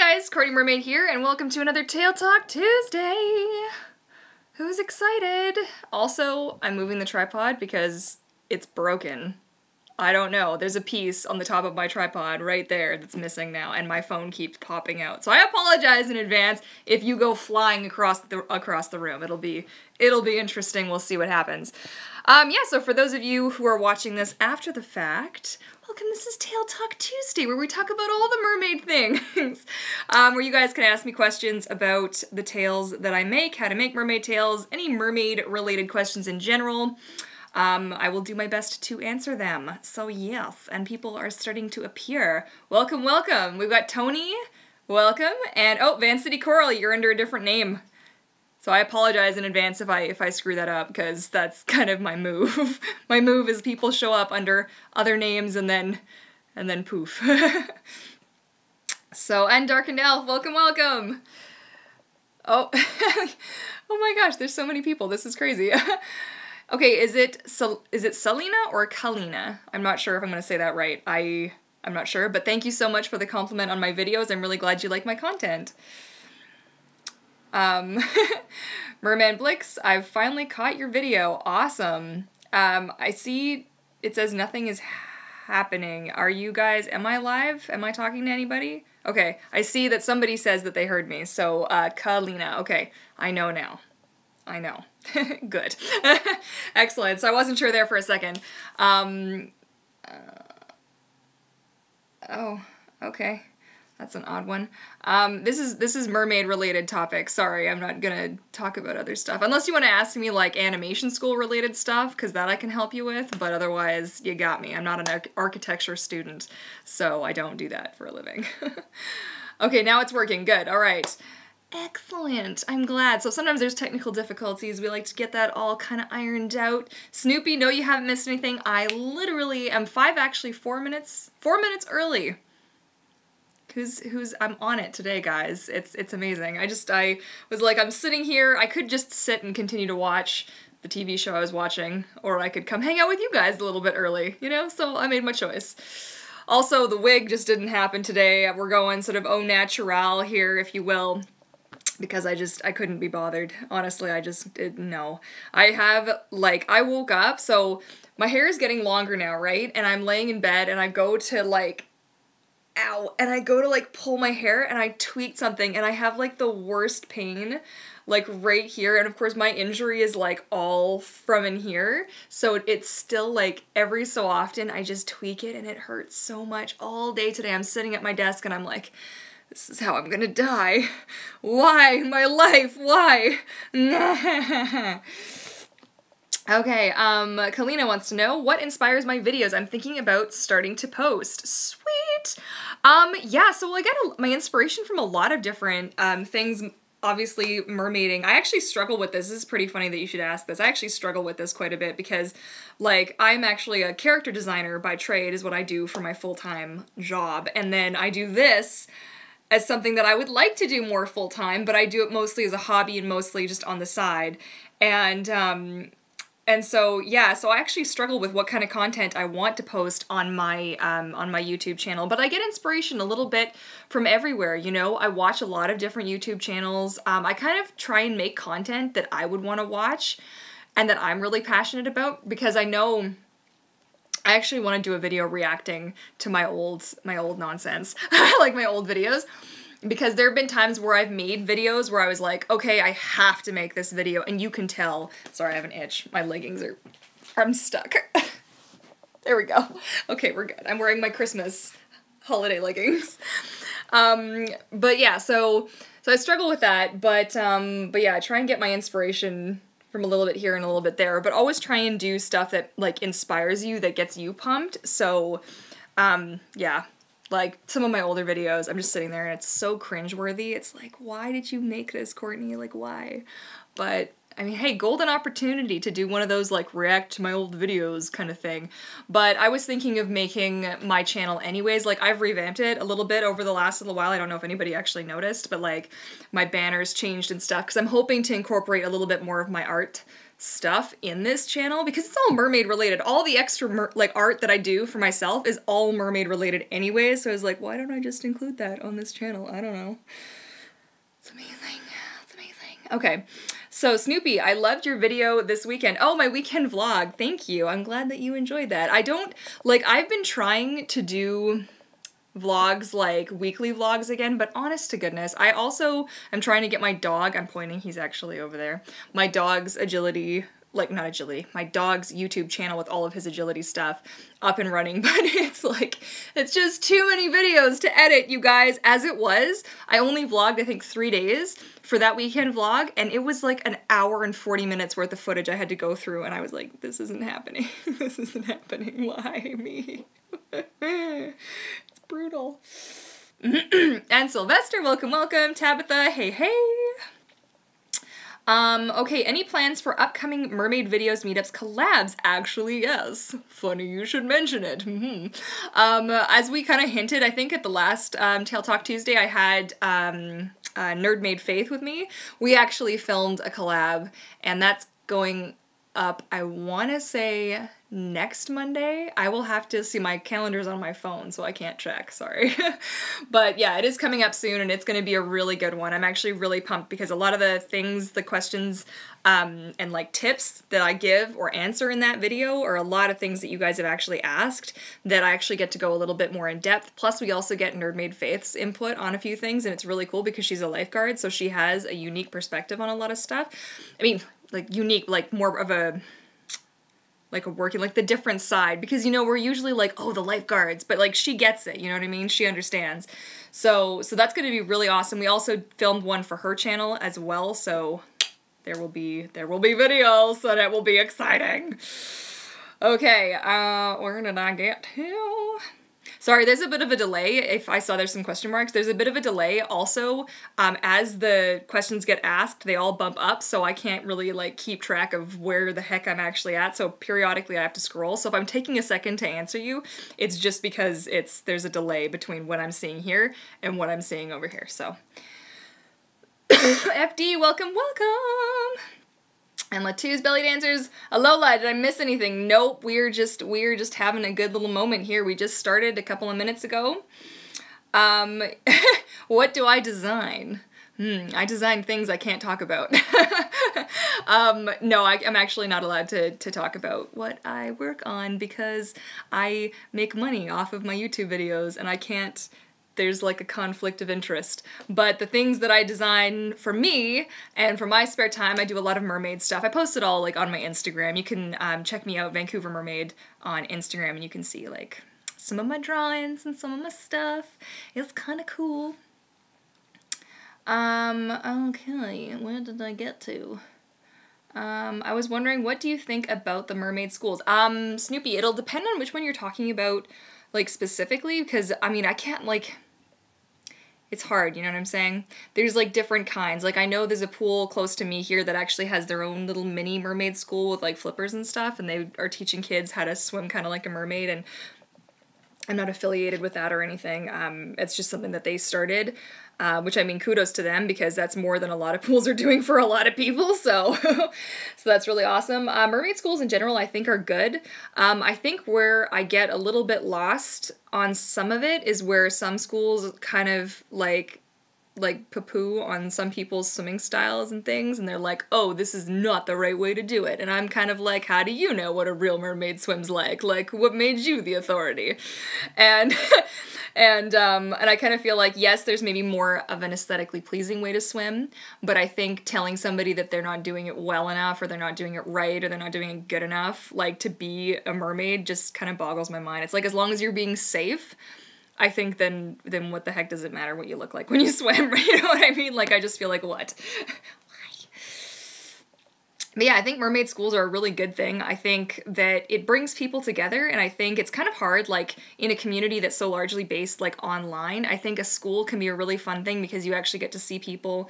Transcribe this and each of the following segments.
guys, Courtney Mermaid here, and welcome to another Tail Talk Tuesday! Who's excited? Also, I'm moving the tripod because it's broken. I don't know, there's a piece on the top of my tripod right there that's missing now, and my phone keeps popping out. So I apologize in advance if you go flying across the room. It'll be interesting, we'll see what happens. Yeah, so for those of you who are watching this after the fact, welcome, this is Tail Talk Tuesday, where we talk about all the mermaid things. Where you guys can ask me questions about the tails that I make, how to make mermaid tails, any mermaid-related questions in general. I will do my best to answer them. So yes, and people are starting to appear. Welcome, welcome. We've got Tony, welcome, and oh, Van City Coral, you're under a different name. So I apologize in advance if I screw that up, because that's kind of my move. My move is people show up under other names and then poof. So, and Darkened Elf, welcome, welcome. Oh, oh my gosh, there's so many people. This is crazy. Okay, is it Selena or Kalina? I'm not sure if I'm going to say that right. I'm not sure, but thank you so much for the compliment on my videos. I'm really glad you like my content. Merman Blix, I've finally caught your video. Awesome. I see it says nothing is happening. Are you guys, am I live? Am I talking to anybody? Okay, I see that somebody says that they heard me. So, Kalina. Okay, I know now. I know. Good. Excellent. So I wasn't sure there for a second. Oh, okay. That's an odd one. This is mermaid related topic. Sorry, I'm not gonna talk about other stuff. Unless you want to ask me like animation school related stuff, because that I can help you with, but otherwise you got me. I'm not an architecture student, so I don't do that for a living. Okay, now it's working. Good. All right. Excellent. I'm glad. So sometimes there's technical difficulties. We like to get that all kind of ironed out. Snoopy, no, you haven't missed anything. I literally am 4 minutes early. I'm on it today, guys. It's amazing. I was like, I'm sitting here. I could just sit and continue to watch the TV show I was watching, or I could come hang out with you guys a little bit early, you know? So I made my choice. Also, the wig just didn't happen today. We're going sort of au naturel here, if you will. Because I couldn't be bothered. Honestly, no. I woke up, so my hair is getting longer now, right? And I'm laying in bed and I go to like, ow, and I go to like pull my hair and I tweaked something and I have like the worst pain like right here, and of course my injury is like all from in here, so it's still like every so often I just tweak it and it hurts so much all day today. I'm sitting at my desk and I'm like, this is how I'm gonna die. Why? My life, why? Okay, Kalina wants to know, what inspires my videos? I'm thinking about starting to post. Sweet! Yeah, so I get my inspiration from a lot of different things. Obviously, mermaiding. I actually struggle with this. This is pretty funny that you should ask this. I actually struggle with this quite a bit because, like, I'm actually a character designer by trade is what I do for my full-time job. And then I do this as something that I would like to do more full-time, but I do it mostly as a hobby and mostly just on the side. And so, yeah, so I actually struggle with what kind of content I want to post on my YouTube channel, but I get inspiration a little bit from everywhere, you know? I watch a lot of different YouTube channels. I kind of try and make content that I would want to watch and that I'm really passionate about, because I know I actually want to do a video reacting to my old nonsense, like my old videos, because there have been times where I've made videos where I was like, okay, I have to make this video, and you can tell. Sorry, I have an itch. My leggings I'm stuck. There we go. Okay, we're good. I'm wearing my Christmas holiday leggings. But yeah, so I struggle with that, but yeah, I try and get my inspiration from a little bit here and a little bit there, but always try and do stuff that like inspires you, that gets you pumped. So, yeah. Like, some of my older videos, I'm just sitting there and it's so cringeworthy. It's like, why did you make this, Courtney? Like, why? But, I mean, hey, golden opportunity to do one of those, like, react to my old videos kind of thing. But I was thinking of making my channel anyways. Like, I've revamped it a little bit over the last little while. I don't know if anybody actually noticed, but, like, my banners changed and stuff, because I'm hoping to incorporate a little bit more of my art stuff in this channel because it's all mermaid related. All the extra like art that I do for myself is all mermaid related anyway, so I was like, why don't I just include that on this channel? I don't know. It's amazing. It's amazing. Okay, so Snoopy, I loved your video this weekend. Oh, my weekend vlog. Thank you. I'm glad that you enjoyed that. I don't, like, I've been trying to do vlogs, like weekly vlogs again, but honest to goodness, I also am trying to get my dog, I'm pointing, he's actually over there, my dog's agility, like not agility, my dog's YouTube channel with all of his agility stuff up and running, but it's like, it's just too many videos to edit, you guys. As it was, I only vlogged, I think, 3 days for that weekend vlog, and it was like an hour and 40 minutes worth of footage I had to go through, and I was like, this isn't happening. This isn't happening. Why me? It's brutal. And Sylvester, welcome, welcome. Tabitha, hey, hey. Okay, any plans for upcoming mermaid videos, meetups, collabs? Actually, yes. Funny you should mention it. As we kind of hinted, I think at the last Tail Talk Tuesday, I had Nerd Made Faith with me. We actually filmed a collab, and that's going up, I want to say, next Monday. I will have to see, my calendar's on my phone, so I can't check, sorry. But yeah, it is coming up soon, and it's going to be a really good one. I'm actually really pumped because a lot of the things, the questions, and like tips that I give or answer in that video are a lot of things that you guys have actually asked that I actually get to go a little bit more in depth. Plus we also get Nerd Made Faith's input on a few things, and it's really cool because she's a lifeguard, so she has a unique perspective on a lot of stuff. I mean, like unique, like more of a, like a working, like the different side, because, you know, we're usually like, oh, the lifeguards, but like she gets it, you know what I mean? She understands. So that's going to be really awesome. We also filmed one for her channel as well, so there will be videos, so that will be exciting. Okay, where did I get to? Sorry, there's a bit of a delay. If I saw there's some question marks, there's a bit of a delay. Also, as the questions get asked, they all bump up, so I can't really like keep track of where the heck I'm actually at. So periodically I have to scroll. So if I'm taking a second to answer you, it's just because there's a delay between what I'm seeing here and what I'm seeing over here. So FD, welcome, welcome. And Latu's Belly Dancers, Alola, did I miss anything? Nope, we're just having a good little moment here. We just started a couple of minutes ago. What do I design? I design things I can't talk about. No, I'm actually not allowed to talk about what I work on because I make money off of my YouTube videos and I can't, there's like a conflict of interest. But the things that I design for me and for my spare time, I do a lot of mermaid stuff. I post it all like on my Instagram. You can check me out, Vancouver Mermaid, on Instagram, and you can see like some of my drawings and some of my stuff. It's kind of cool. Okay, where did I get to? I was wondering, what do you think about the mermaid schools? Snoopy, it'll depend on which one you're talking about, like, specifically, because, I mean, I can't, like, it's hard, you know what I'm saying? There's, like, different kinds. Like, I know there's a pool close to me here that actually has their own little mini mermaid school with, like, flippers and stuff, and they are teaching kids how to swim kind of like a mermaid, and I'm not affiliated with that or anything. It's just something that they started, which, I mean, kudos to them, because that's more than a lot of pools are doing for a lot of people, so so that's really awesome. Mermaid schools in general, I think, are good. I think where I get a little bit lost on some of it is where some schools kind of, like poo-poo on some people's swimming styles and things, and they're like, oh, this is not the right way to do it. And I'm kind of like, how do you know what a real mermaid swims like? Like, what made you the authority? And and I kind of feel like, yes, there's maybe more of an aesthetically pleasing way to swim, but I think telling somebody that they're not doing it well enough, or they're not doing it right, or they're not doing it good enough, like, to be a mermaid just kind of boggles my mind. It's like, as long as you're being safe, I think then what the heck does it matter what you look like when you swim? You know what I mean? Like, I just feel like, what? But yeah, I think mermaid schools are a really good thing. I think that it brings people together, and I think it's kind of hard, like, in a community that's so largely based, like, online. I think a school can be a really fun thing because you actually get to see people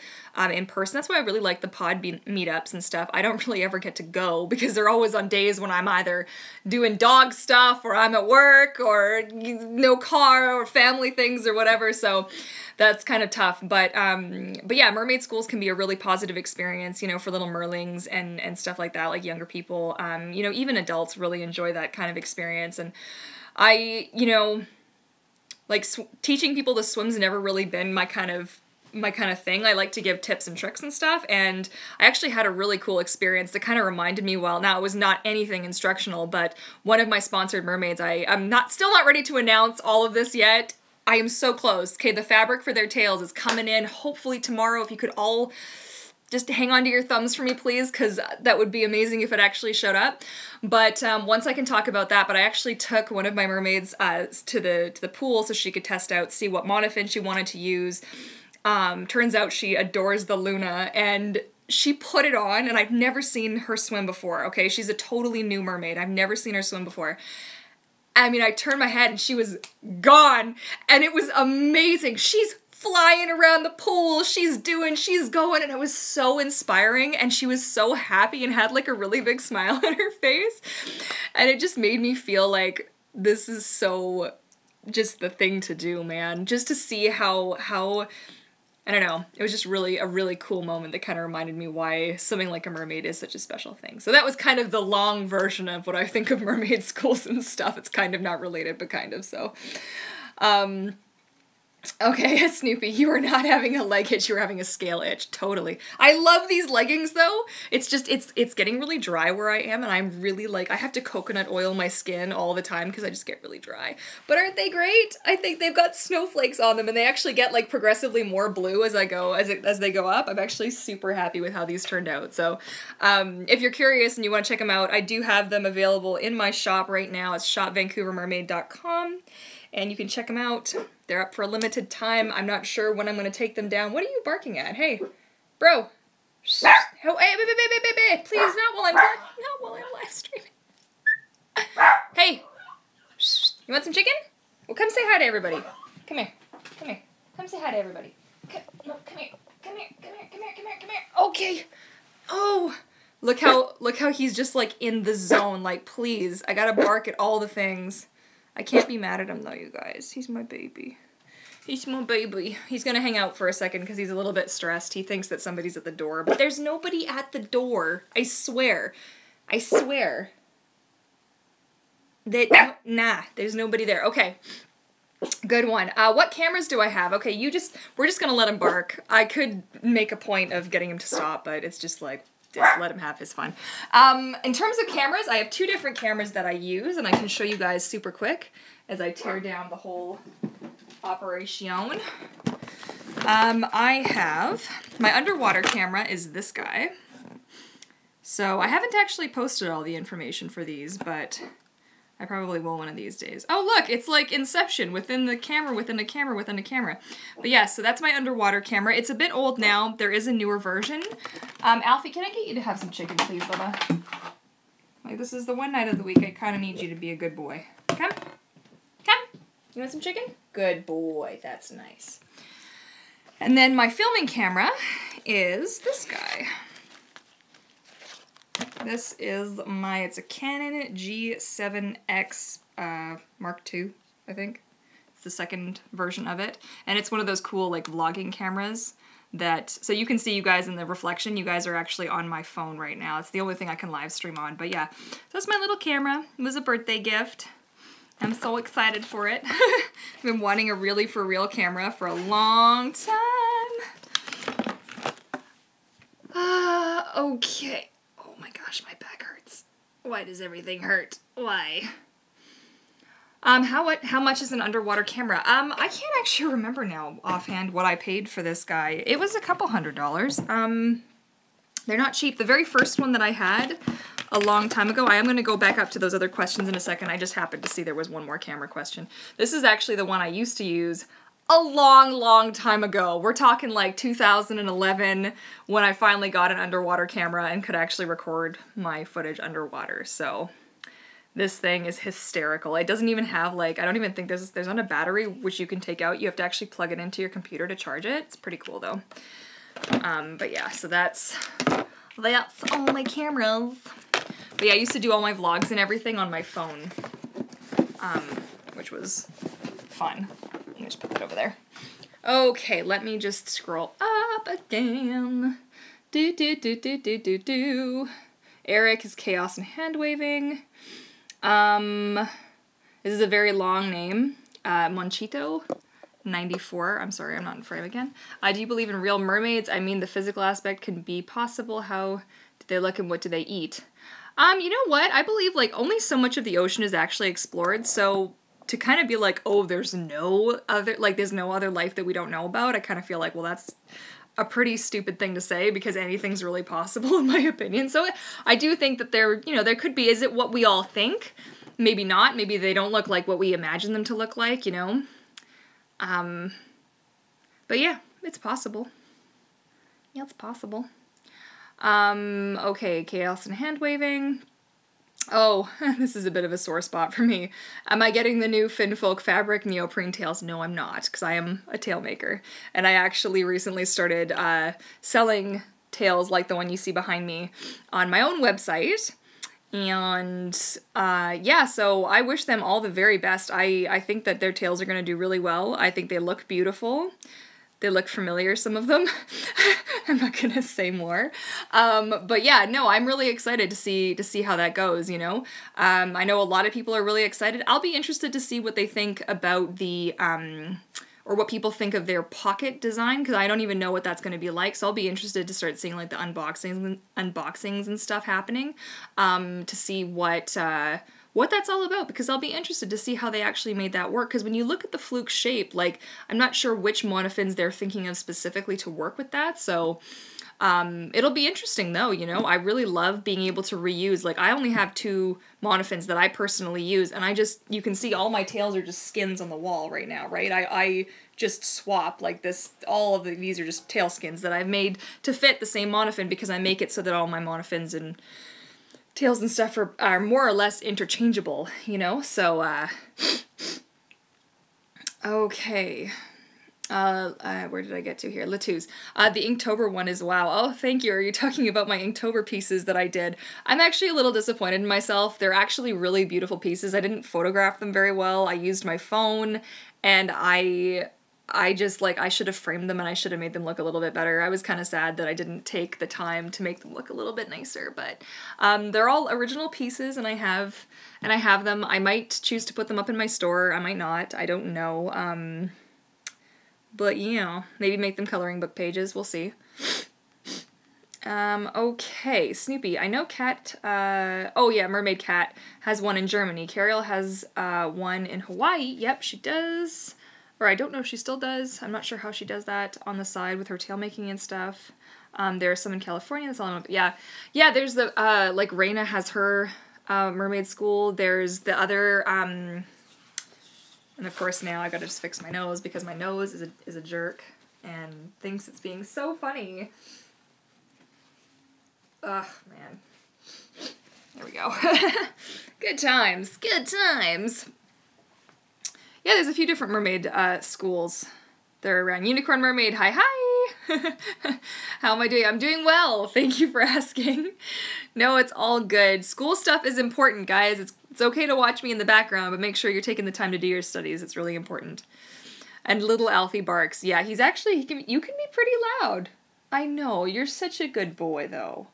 in person. That's why I really like the pod meetups and stuff. I don't really ever get to go because they're always on days when I'm either doing dog stuff, or I'm at work, or no car, or family things, or whatever. So that's kind of tough. But yeah, mermaid schools can be a really positive experience, you know, for little merlings and stuff like that, like younger people. You know, even adults really enjoy that kind of experience. And I, you know, like teaching people to swim's never really been my kind of thing. I like to give tips and tricks and stuff, and I actually had a really cool experience that kind of reminded me, well, now it was not anything instructional, but one of my sponsored mermaids, I'm still not ready to announce all of this yet. I am so close. Okay, the fabric for their tails is coming in hopefully tomorrow. If you could all just hang on to your thumbs for me, please, because that would be amazing if it actually showed up. But once I can talk about that, but I actually took one of my mermaids to the pool so she could test out, see what monofin she wanted to use. Turns out she adores the Luna, and she put it on, and I've never seen her swim before, okay? She's a totally new mermaid. I've never seen her swim before. I mean, I turned my head and she was gone, and it was amazing. She's flying around the pool, she's going, and it was so inspiring, and she was so happy and had like a really big smile on her face, and it just made me feel like this is so just the thing to do, man. Just to see how I don't know, it was just really a really cool moment that kind of reminded me why swimming like a mermaid is such a special thing. So that was kind of the long version of what I think of mermaid schools and stuff. It's kind of not related, but kind of, so. Okay, Snoopy, you are not having a leg itch, you are having a scale itch. Totally. I love these leggings though. It's just, it's getting really dry where I am, and I'm really like, I have to coconut oil my skin all the time because I just get really dry. But aren't they great? I think they've got snowflakes on them, and they actually get like progressively more blue as they go up. I'm actually super happy with how these turned out. So if you're curious and you want to check them out, I do have them available in my shop right now. It's shopvancouvermermaid.com. And you can check them out. They're up for a limited time. I'm not sure when I'm going to take them down. What are you barking at? Hey, bro. Hey, please, not while I'm live streaming. Hey, you want some chicken? Well, come say hi to everybody. Come here. Come here. Come say hi to everybody. Come here. Come here. Come here. Okay. Oh, look how he's just like in the zone. Like, please, I gotta bark at all the things. I can't be mad at him though, you guys. He's my baby. He's my baby. He's gonna hang out for a second because he's a little bit stressed. He thinks that somebody's at the door, but there's nobody at the door. I swear. I swear. Nah, there's nobody there. Okay. Good one. What cameras do I have? Okay, we're just gonna let him bark. I could make a point of getting him to stop, but it's just like, just let him have his fun. In terms of cameras, I have two different cameras that I use, and I can show you guys super quick as I tear down the whole operation. I have, my underwater camera is this guy. So I haven't actually posted all the information for these, but I probably will one of these days. Oh look, it's like Inception, within the camera, within a camera, within a camera. But yeah, so that's my underwater camera. It's a bit old now. There is a newer version. Alfie, can I get you to have some chicken, please, Bubba? Like, this is the one night of the week I kind of need you to be a good boy. Come. Come. You want some chicken? Good boy. That's nice. And then my filming camera is this guy. This is it's a Canon G7X Mark II, I think. It's the second version of it. And it's one of those cool, like, vlogging cameras that, so you can see you guys in the reflection. You guys are actually on my phone right now. It's the only thing I can live stream on. But yeah, so that's my little camera. It was a birthday gift. I'm so excited for it. I've been wanting a really for real camera for a long time. Okay. Oh my gosh, my back hurts. Why does everything hurt? Why? How much is an underwater camera? I can't actually remember now offhand what I paid for this guy. It was a couple $100. They're not cheap. The very first one that I had a long time ago, I am going to go back up to those other questions in a second. I just happened to see there was one more camera question. This is actually the one I used to use a long time ago. We're talking like 2011 when I finally got an underwater camera and could actually record my footage underwater. So this thing is hysterical. It doesn't even have, like, I don't even think there's not a battery which you can take out. You have to actually plug it into your computer to charge it. It's pretty cool though. But yeah, so that's all my cameras. But yeah, I used to do all my vlogs and everything on my phone, which was fun. Let me just put that over there. Okay, let me just scroll up again. Eric is chaos and hand waving. This is a very long name. Monchito 94. I'm sorry, I'm not in frame again. Do you believe in real mermaids? I mean, the physical aspect can be possible. How do they look and what do they eat? You know what? I believe like only so much of the ocean is actually explored. So to kind of be like, oh, there's no other life that we don't know about. I kind of feel like, well, that's a pretty stupid thing to say because anything's really possible in my opinion. So I do think that there could be, is it what we all think? Maybe not. Maybe they don't look like what we imagine them to look like, you know? But yeah, it's possible. Yeah, it's possible. Okay, chaos and hand waving. Oh, this is a bit of a sore spot for me. Am I getting the new Finfolk fabric neoprene tails? No, I'm not, because I am a tail maker. And I actually recently started selling tails like the one you see behind me on my own website. And yeah, so I wish them all the very best. I think that their tails are going to do really well. I think they look beautiful. They look familiar, some of them. I'm not gonna say more. But yeah, no, I'm really excited to see how that goes, you know? I know a lot of people are really excited. I'll be interested to see what they think about the, or what people think of their pocket design, because I don't even know what that's going to be like, so I'll be interested to start seeing like the unboxings and stuff happening, to see what that's all about, because I'll be interested to see how they actually made that work, because when you look at the fluke shape, like, I'm not sure which monofins they're thinking of specifically to work with that, so it'll be interesting though, you know? I really love being able to reuse. Like, I only have 2 monofins that I personally use, and you can see all my tails are just skins on the wall right now, right? I just swap, like this, these are just tail skins that I've made to fit the same monofin, because I make it so that all my monofins and tails and stuff are more or less interchangeable, you know? So, okay. Where did I get to here? Latou's. The Inktober one is wow. Oh, thank you. Are you talking about my Inktober pieces that I did? I'm actually a little disappointed in myself. They're actually really beautiful pieces. I didn't photograph them very well. I used my phone, and I just, like, I should have framed them and I should have made them look a little bit better. I was kind of sad that I didn't take the time to make them look a little bit nicer, but they're all original pieces, and I have them. I might choose to put them up in my store. I might not. I don't know. But, you know, maybe make them coloring book pages. We'll see. Okay, Snoopy. I know Cat, oh yeah, Mermaid Cat has one in Germany. Cariel has one in Hawaii. Yep, she does. Or I don't know if she still does. I'm not sure how she does that on the side with her tail making and stuff. There are some in California. That's all I know. Yeah, there's the, like, Raina has her mermaid school. There's the other, and of course now I gotta just fix my nose because my nose is a jerk and thinks it's being so funny. Ugh, man. There we go. Good times. Good times. Yeah, there's a few different mermaid schools that are around. Unicorn Mermaid, hi. How am I doing? I'm doing well. Thank you for asking. No, it's all good. School stuff is important, guys. It's okay to watch me in the background, but make sure you're taking the time to do your studies. It's really important. And little Alfie barks. Yeah, you can be pretty loud. I know. You're such a good boy, though.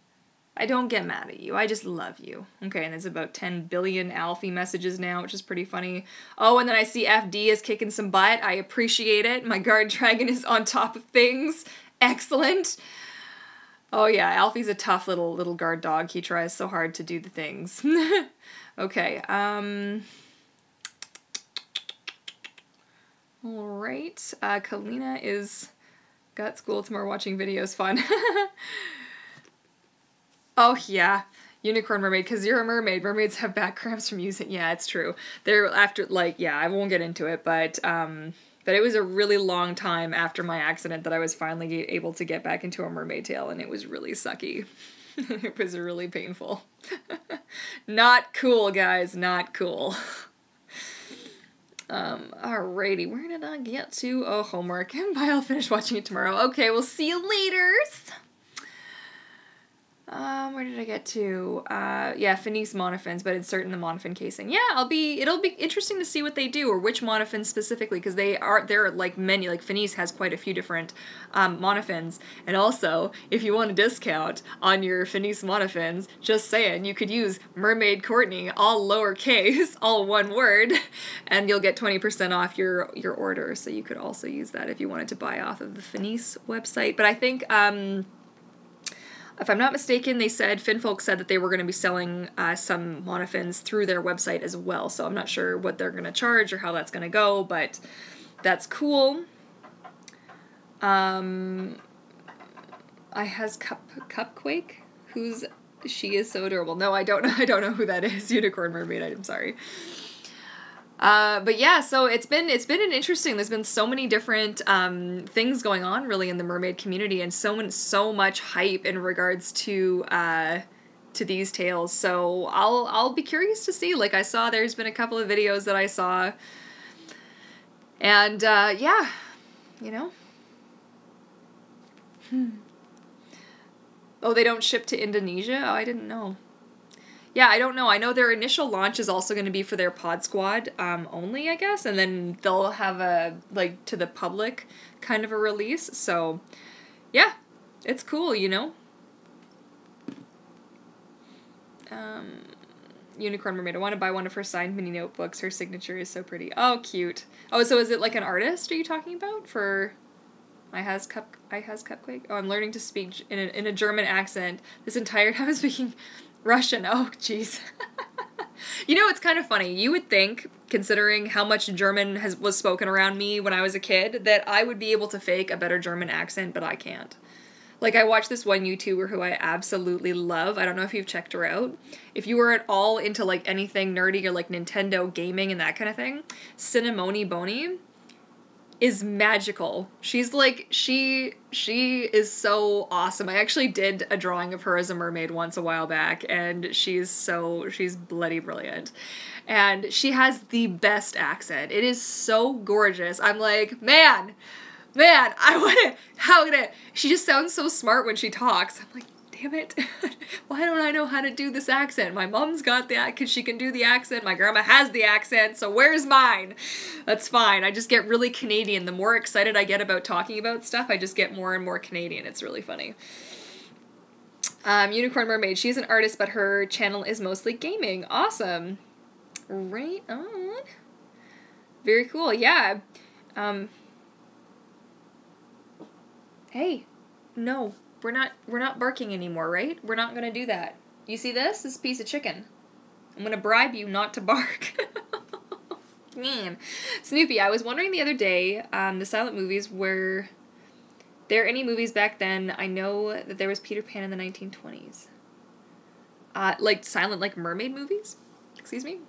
I don't get mad at you. I just love you. Okay, and there's about 10 billion Alfie messages now, which is pretty funny. Oh, and then I see FD is kicking some butt. I appreciate it. My guard dragon is on top of things. Excellent. Oh yeah, Alfie's a tough little guard dog. He tries so hard to do the things. Okay, alright. Kalina is got school tomorrow watching videos. Fun. Oh, yeah. Unicorn Mermaid, because you're a mermaid. Mermaids have back cramps from using... Yeah, it's true. They're after, like, yeah, I won't get into it, but it was a really long time after my accident that I was finally able to get back into a mermaid tail, and it was really sucky. It was really painful. Not cool, guys. Not cool. Alrighty, where did I get to? Oh, homework. Bye, I'll finish watching it tomorrow. Okay, we'll see you later. Where did I get to? Yeah, Finis monofins, but insert in the monofin casing. Yeah, it'll be interesting to see what they do, or which monofins specifically, because they're like many, like Finis has quite a few different monofins. And also, if you want a discount on your Finis monofins, just saying, you could use Mermaid Courtney, all lowercase, all one word, and you'll get 20% off your order. So you could also use that if you wanted to buy off of the Finis website. But I think, if I'm not mistaken, Finfolk said that they were going to be selling some monofins through their website as well. So I'm not sure what they're going to charge or how that's going to go, but that's cool. I has Cupquake, she is so adorable. No, I don't know who that is. Unicorn Mermaid. I'm sorry. But yeah, so it's been an interesting, there's been so many different things going on really in the mermaid community, and so much hype in regards to these tails. So I'll be curious to see. Like, I saw there's been a couple of videos that I saw, and yeah, you know. Oh, they don't ship to Indonesia? Oh, I didn't know. Yeah, I don't know. I know their initial launch is also going to be for their Pod Squad only, I guess, and then they'll have a, like, to the public kind of a release. So, yeah, it's cool, you know. Unicorn Mermaid. I want to buy one of her signed mini notebooks. Her signature is so pretty. Oh, cute. Oh, so is it like an artist are you talking about for I has Cupquake? Oh, I'm learning to speak in a German accent. This entire time I'm speaking Russian. Oh, jeez. You know, it's kind of funny. You would think, considering how much German was spoken around me when I was a kid, that I would be able to fake a better German accent, but I can't. Like, I watched this one YouTuber who I absolutely love. I don't know if you've checked her out. If you were at all into, like, anything nerdy or, like, Nintendo gaming and that kind of thing, Cinnamoni Boni is magical. She's like, she is so awesome. I actually did a drawing of her as a mermaid once a while back, and she's bloody brilliant. And she has the best accent. It is so gorgeous. I'm like, man, she just sounds so smart when she talks. I'm like, damn it, why don't I know how to do this accent? My mom's got the because she can do the accent. My grandma has the accent, so where's mine? That's fine. I just get really Canadian. The more excited I get about talking about stuff, I just get more and more Canadian. It's really funny. Unicorn Mermaid. She's an artist, but her channel is mostly gaming. Awesome. Right on. Very cool. Yeah. Hey, no. We're not barking anymore, right? We're not gonna do that. You see this? This piece of chicken. I'm gonna bribe you not to bark. Man. Snoopy, I was wondering the other day, the silent movies, were there any movies back then? I know that there was Peter Pan in the 1920s. Like silent, like mermaid movies? Excuse me?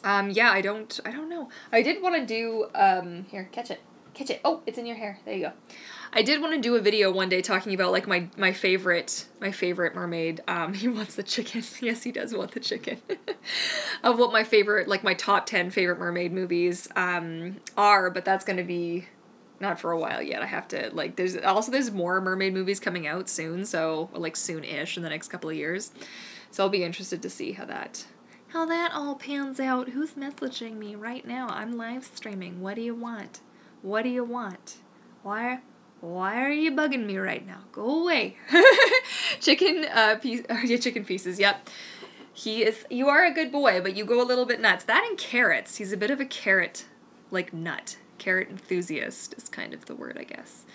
Yeah, I don't know. I did want to do, here, catch it. Catch it. Oh, it's in your hair. There you go. I did want to do a video one day talking about, like, my favorite mermaid. He wants the chicken. Yes, he does want the chicken. Of what my favorite, like, my top 10 favorite mermaid movies are, but that's going to be not for a while yet. I have to, like, there's more mermaid movies coming out soon, so, or, like, soon-ish in the next couple of years. So I'll be interested to see how that all pans out. Who's messaging me right now? I'm live streaming. What do you want? What do you want? Why are you bugging me right now? Go away. Chicken pieces, yep. You are a good boy, but you go a little bit nuts. That and carrots. He's a bit of a carrot, like, nut. Carrot enthusiast is kind of the word, I guess.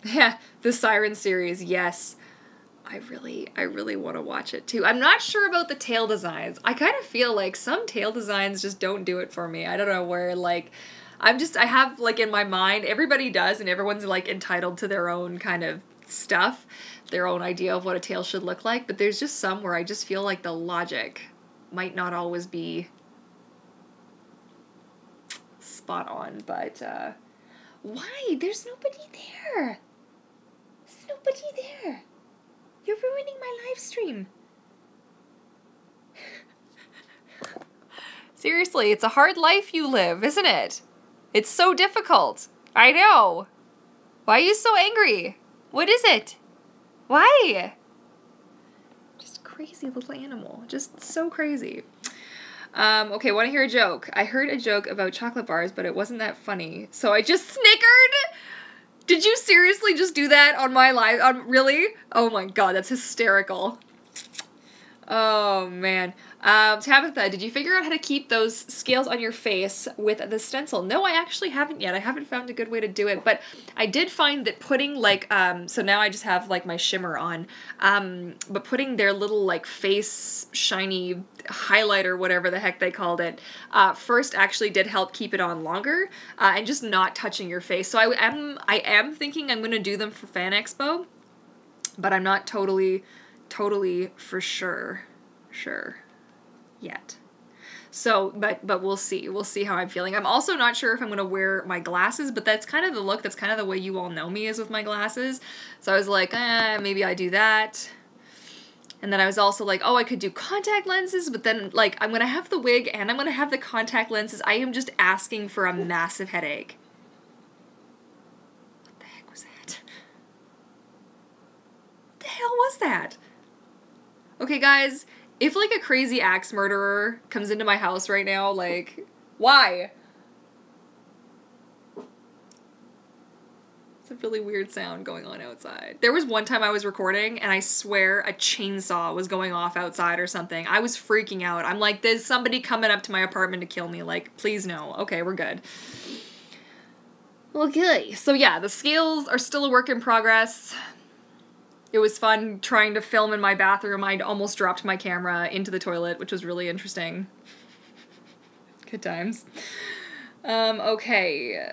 Yeah, the Siren series, yes. I really want to watch it too. I'm not sure about the tail designs. I kind of feel like some tail designs just don't do it for me. I don't know where, like, I have, like, in my mind, everybody does, and everyone's, like, entitled to their own kind of stuff, their own idea of what a tail should look like, but there's just some where I just feel like the logic might not always be spot on, but, why? There's nobody there. There's nobody there. You're ruining my live stream. Seriously, it's a hard life you live, isn't it? It's so difficult. I know. Why are you so angry? What is it? Why? Just crazy little animal. Just so crazy. Okay, want to hear a joke? I heard a joke about chocolate bars, but it wasn't that funny, so I just snickered. Did you seriously just do that on my live? Really? Oh my god, that's hysterical. Oh man. Tabitha, did you figure out how to keep those scales on your face with the stencil? No, I actually haven't yet. I haven't found a good way to do it, but I did find that putting like, so now I just have like my shimmer on, but putting their little like face shiny highlighter, whatever the heck they called it, first actually did help keep it on longer, and just not touching your face. So I am thinking I'm going to do them for Fan Expo, but I'm not totally for sure yet. So, but we'll see. We'll see how I'm feeling. I'm also not sure if I'm going to wear my glasses, but that's kind of the look. That's kind of the way you all know me is with my glasses. So I was like, maybe I do that. And then I was also like, oh, I could do contact lenses, but then like I'm going to have the wig and I'm going to have the contact lenses. I am just asking for a massive headache. What the heck was that? What the hell was that? Okay, guys, if, like, a crazy axe murderer comes into my house right now, like, why? It's a really weird sound going on outside. There was one time I was recording, and I swear a chainsaw was going off outside or something. I was freaking out. I'm like, there's somebody coming up to my apartment to kill me. Like, please no. Okay, we're good. Okay, so yeah, the scales are still a work in progress. It was fun trying to film in my bathroom. I almost dropped my camera into the toilet, which was really interesting. Good times. Okay.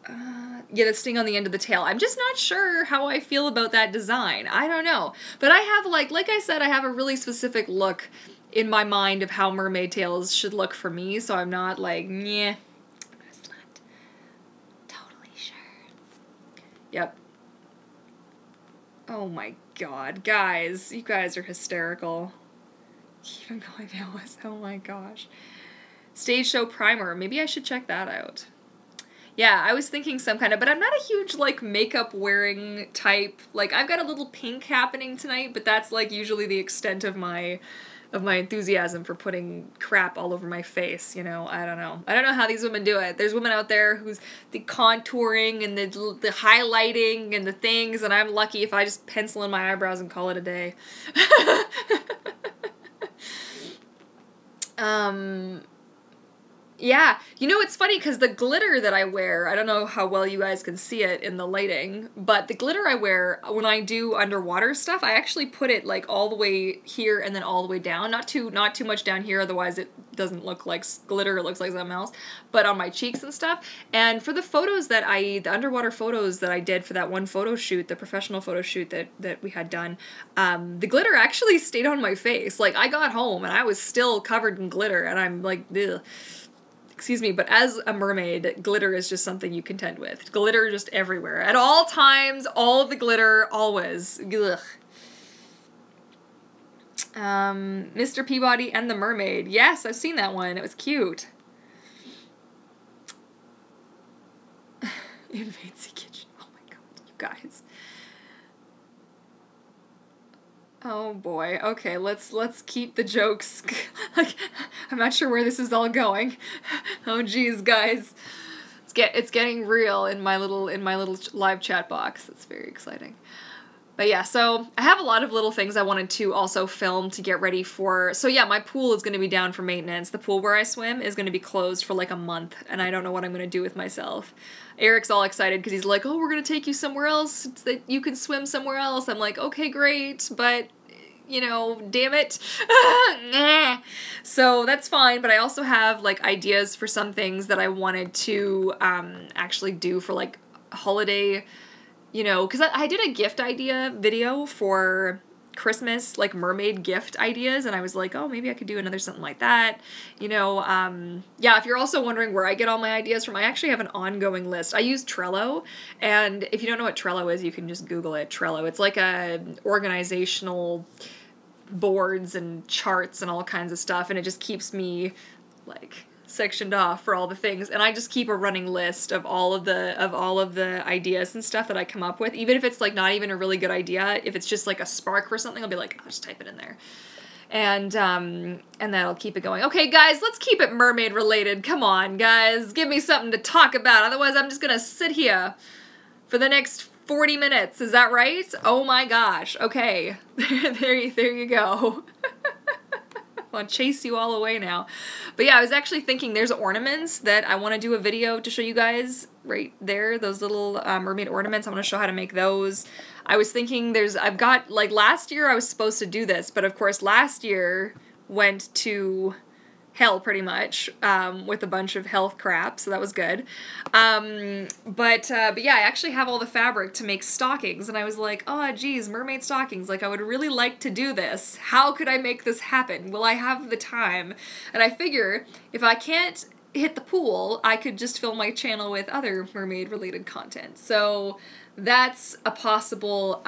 Yeah, the sting on the end of the tail. I'm just not sure how I feel about that design. I don't know. But I have, like I said, I have a really specific look in my mind of how mermaid tails should look for me, so I'm not like, yeah. I'm just not totally sure. Yep. Oh my god, guys. You guys are hysterical. Keep on going now. Oh my gosh. Stage show primer. Maybe I should check that out. Yeah, I was thinking some kind of, but I'm not a huge, like, makeup wearing type. Like, I've got a little pink happening tonight, but that's, like, usually the extent of my enthusiasm for putting crap all over my face, you know? I don't know. I don't know how these women do it. There's women out there who's the contouring and the highlighting and the things, and I'm lucky if I just pencil in my eyebrows and call it a day. Yeah, you know, it's funny because the glitter that I wear, I don't know how well you guys can see it in the lighting, but the glitter I wear when I do underwater stuff, I actually put it like all the way here and then all the way down. Not too much down here, otherwise it doesn't look like glitter, it looks like something else, but on my cheeks and stuff. And for the photos that the underwater photos that I did for that one photo shoot, the professional photo shoot that we had done, the glitter actually stayed on my face. Like, I got home and I was still covered in glitter, and I'm like, ugh. Excuse me, but as a mermaid, glitter is just something you contend with. Glitter just everywhere. At all times, all of the glitter, always. Ugh. Mr. Peabody and the Mermaid. Yes, I've seen that one. It was cute. Invade Sea Kitchen. Oh my god, you guys. Oh boy. Okay, let's keep the jokes. Like, I'm not sure where this is all going. Oh geez, guys. It's getting real in my little live chat box. It's very exciting. But yeah, so I have a lot of little things I wanted to also film to get ready for. So yeah, my pool is going to be down for maintenance. The pool where I swim is going to be closed for like a month, and I don't know what I'm going to do with myself. Eric's all excited because he's like, oh, we're going to take you somewhere else so that you can swim somewhere else. I'm like, okay, great, but, you know, damn it. So that's fine, but I also have like ideas for some things that I wanted to actually do for like holiday, you know, because I did a gift idea video for Christmas, like mermaid gift ideas, and I was like, oh, maybe I could do another something like that, you know. Yeah, if you're also wondering where I get all my ideas from, I actually have an ongoing list. I use Trello, and if you don't know what Trello is, you can just Google it, Trello. It's like a organizational boards and charts and all kinds of stuff, and it just keeps me, like, sectioned off for all the things, and I just keep a running list of all of the ideas and stuff that I come up with, even if it's like not even a really good idea. If it's just like a spark for something, I'll be like, I'll just type it in there, and that'll keep it going. Okay, guys, let's keep it mermaid related. Come on, guys, give me something to talk about. Otherwise, I'm just gonna sit here for the next 40 minutes. Is that right? Oh my gosh. Okay, there you go. I'll chase you all away now. But yeah, I was actually thinking there's ornaments that I want to do a video to show you guys right there. Those little mermaid ornaments. I want to show how to make those. I was thinking I've got, like last year I was supposed to do this, but of course last year went to hell pretty much with a bunch of health crap, so that was good. But yeah, I actually have all the fabric to make stockings, and I was like, oh geez, mermaid stockings, like I would really like to do this. How could I make this happen? Will I have the time? And I figure if I can't hit the pool, I could just fill my channel with other mermaid related content. So that's a possible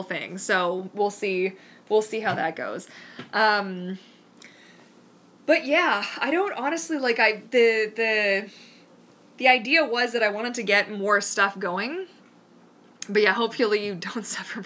thing. So we'll see how that goes. But yeah, I don't honestly, like, the idea was that I wanted to get more stuff going. But yeah, hopefully you don't suffer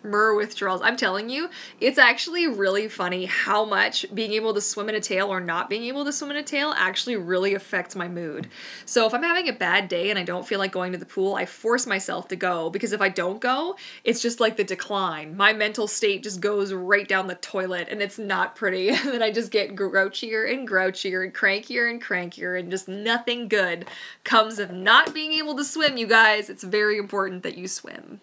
mer withdrawals. I'm telling you, it's actually really funny how much being able to swim in a tail or not being able to swim in a tail actually really affects my mood. So if I'm having a bad day and I don't feel like going to the pool, I force myself to go, because if I don't go, it's just like the decline. My mental state just goes right down the toilet, and it's not pretty. And then I just get grouchier and grouchier and crankier, and just nothing good comes of not being able to swim, you guys. It's very important that you swim.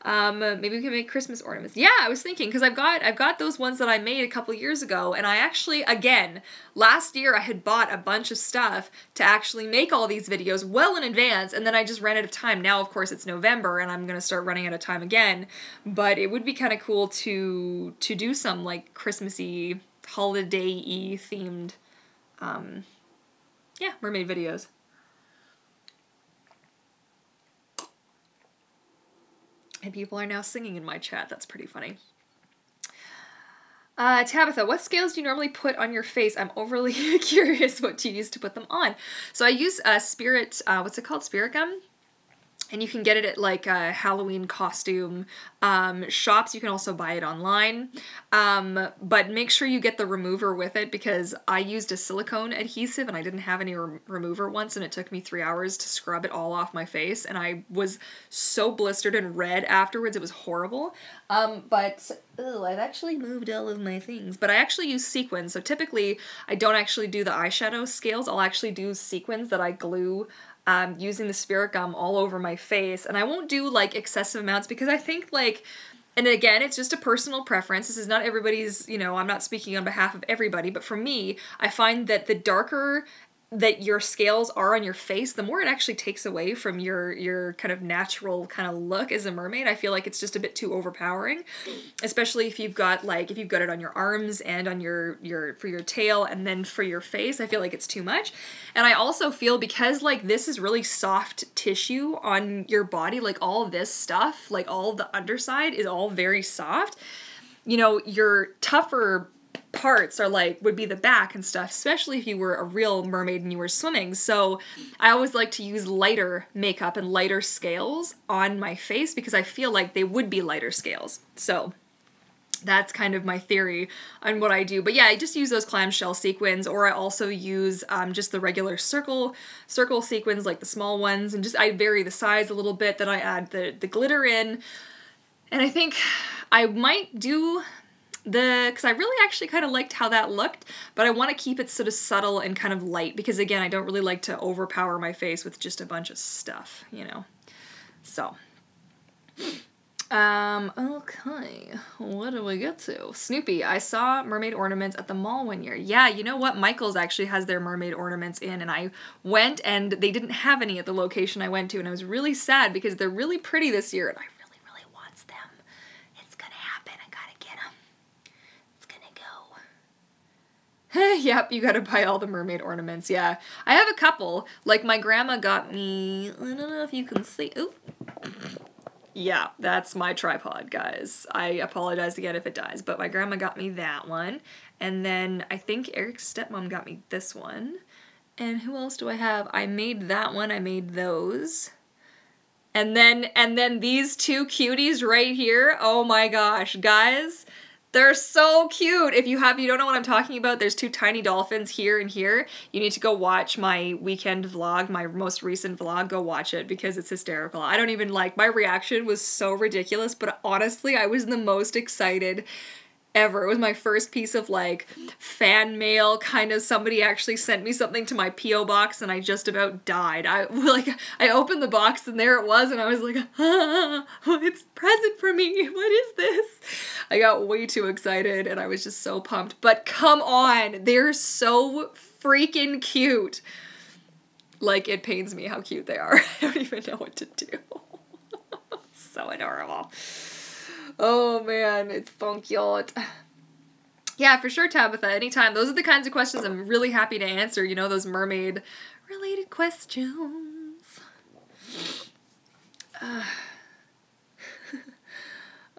Maybe we can make Christmas ornaments. Yeah, I was thinking, because I've got those ones that I made a couple years ago, and I actually, again, last year I had bought a bunch of stuff to actually make all these videos well in advance, and then I just ran out of time. Now, of course, it's November, and I'm gonna start running out of time again, but it would be kind of cool to do some, like, Christmassy, holiday-y themed, yeah, mermaid videos. And people are now singing in my chat. That's pretty funny. Tabitha, what scales do you normally put on your face? I'm overly curious what you use to put them on. So I use Spirit, what's it called? Spirit gum? And you can get it at like Halloween costume shops. You can also buy it online. But make sure you get the remover with it, because I used a silicone adhesive and I didn't have any remover once, and it took me 3 hours to scrub it all off my face, and I was so blistered and red afterwards. It was horrible. But I've actually moved all of my things. But I actually use sequins. So typically I don't actually do the eyeshadow scales. I'll actually do sequins that I glue using the Spirit gum all over my face, and I won't do like excessive amounts, because I think, like, and again, it's just a personal preference. This is not everybody's, you know, I'm not speaking on behalf of everybody, but for me, I find that the darker that your scales are on your face, the more it actually takes away from your kind of natural kind of look as a mermaid. I feel like it's just a bit too overpowering, especially if you've got it on your arms and on your for your tail, and then for your face, I feel like it's too much. And I also feel, because like this is really soft tissue on your body, like all this stuff, like all the underside is all very soft. You know, your tougher parts are would be the back and stuff, especially if you were a real mermaid and you were swimming. So I always like to use lighter makeup and lighter scales on my face, because I feel like they would be lighter scales. So that's kind of my theory on what I do. But yeah, I just use those clamshell sequins, or I also use just the regular circle sequins, like the small ones, and just I vary the size a little bit. Then I add the glitter in, and I think I might do because I really actually kind of liked how that looked, but I want to keep it sort of subtle and kind of light, because again, I don't really like to overpower my face with just a bunch of stuff, you know. So, okay, what do we get to? Snoopy, I saw mermaid ornaments at the mall one year. Yeah, you know what? Michael's actually has their mermaid ornaments in, and I went and they didn't have any at the location I went to, and I was really sad because they're really pretty this year, and I really want them. It's gonna happen. I gotta get them. It's gonna go. Yep, you gotta buy all the mermaid ornaments. Yeah, I have a couple. Like my grandma got me, I don't know if you can see, ooh. Yeah, that's my tripod, guys. I apologize again if it dies, but my grandma got me that one. And then I think Eric's stepmom got me this one. And who else do I have? I made that one, I made those. And then these two cuties right here, oh my gosh, guys. They're so cute. If you don't know what I'm talking about, there's two tiny dolphins here and here. You need to go watch my weekend vlog, my most recent vlog. Go watch it because it's hysterical. I don't even my reaction was so ridiculous, but honestly, I was the most excited ever. It was my first piece of fan mail, kind of somebody actually sent me something to my PO box and I just about died. I opened the box and there it was and I was like, ah, it's a present for me. What is this? I got way too excited and I was just so pumped. But come on, they're so freaking cute. It pains me how cute they are. I don't even know what to do. So adorable. Oh man, it's so cute. Yeah, for sure, Tabitha, anytime. Those are the kinds of questions I'm really happy to answer, you know, those mermaid related questions.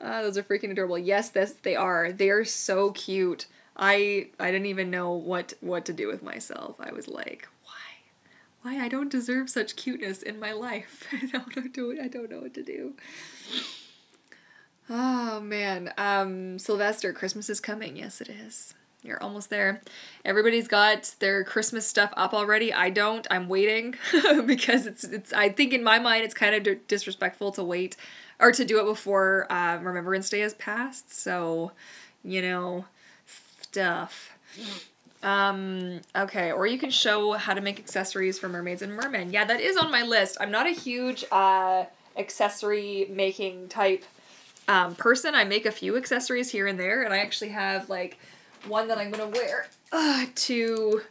Those are freaking adorable. Yes, they are. They're so cute. I didn't even know what to do with myself. I was like, why I don't deserve such cuteness in my life. I don't know what to do. Oh man, Sylvester, Christmas is coming. Yes, it is. You're almost there. Everybody's got their Christmas stuff up already. I don't. I'm waiting because it's. I think in my mind it's kind of disrespectful to wait or to do it before Remembrance Day has passed. So, you know, stuff. Okay, or you can show how to make accessories for mermaids and mermen. Yeah, that is on my list. I'm not a huge accessory making type person. I make a few accessories here and there, and I actually have one that I'm gonna wear to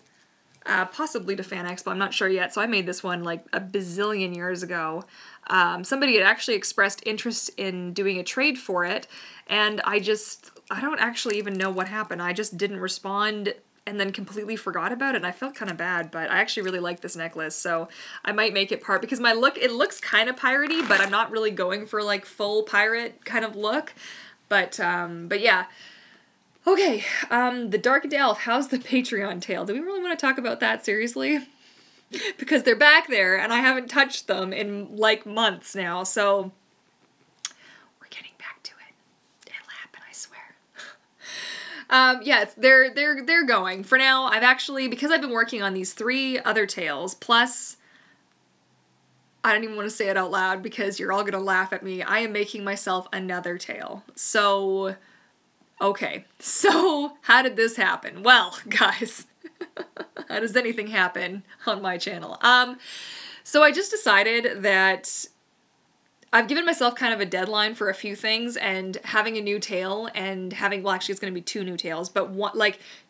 possibly to Fan Expo. I'm not sure yet. So I made this one a bazillion years ago. Somebody had actually expressed interest in doing a trade for it, and I don't actually even know what happened. I just didn't respond and then completely forgot about it, and I felt kind of bad, but I actually really like this necklace, so I might make it part, because it looks kind of piratey, but I'm not really going for full pirate kind of look, but yeah. Okay, the Darkened Elf, how's the Patreon tail? Do we really want to talk about that seriously? Because they're back there, and I haven't touched them in months now, so we're getting back to it. It'll happen, I swear. Yeah, they're going. For now, I've actually, because I've been working on these 3 other tails, plus, I don't even want to say it out loud because you're all gonna laugh at me, I am making myself another tail. So, okay. So, how did this happen? Well, guys, how does anything happen on my channel? So I just decided that I've given myself kind of a deadline for a few things, and having a new tail and well, actually it's going to be 2 new tails, but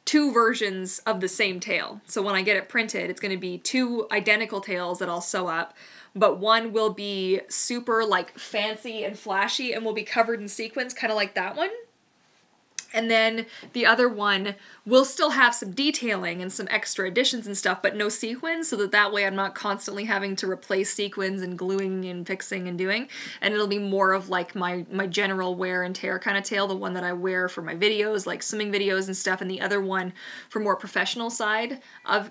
2 versions of the same tail. So when I get it printed, it's going to be 2 identical tails that I'll sew up, but one will be super fancy and flashy and will be covered in sequins, kind of like that one. And then the other one will still have some detailing and some extra additions and stuff, but no sequins, so that way I'm not constantly having to replace sequins and gluing and fixing and doing. And it'll be more of my general wear and tear kind of tail, the one that I wear for my videos, like swimming videos and stuff, and the other one for more professional side of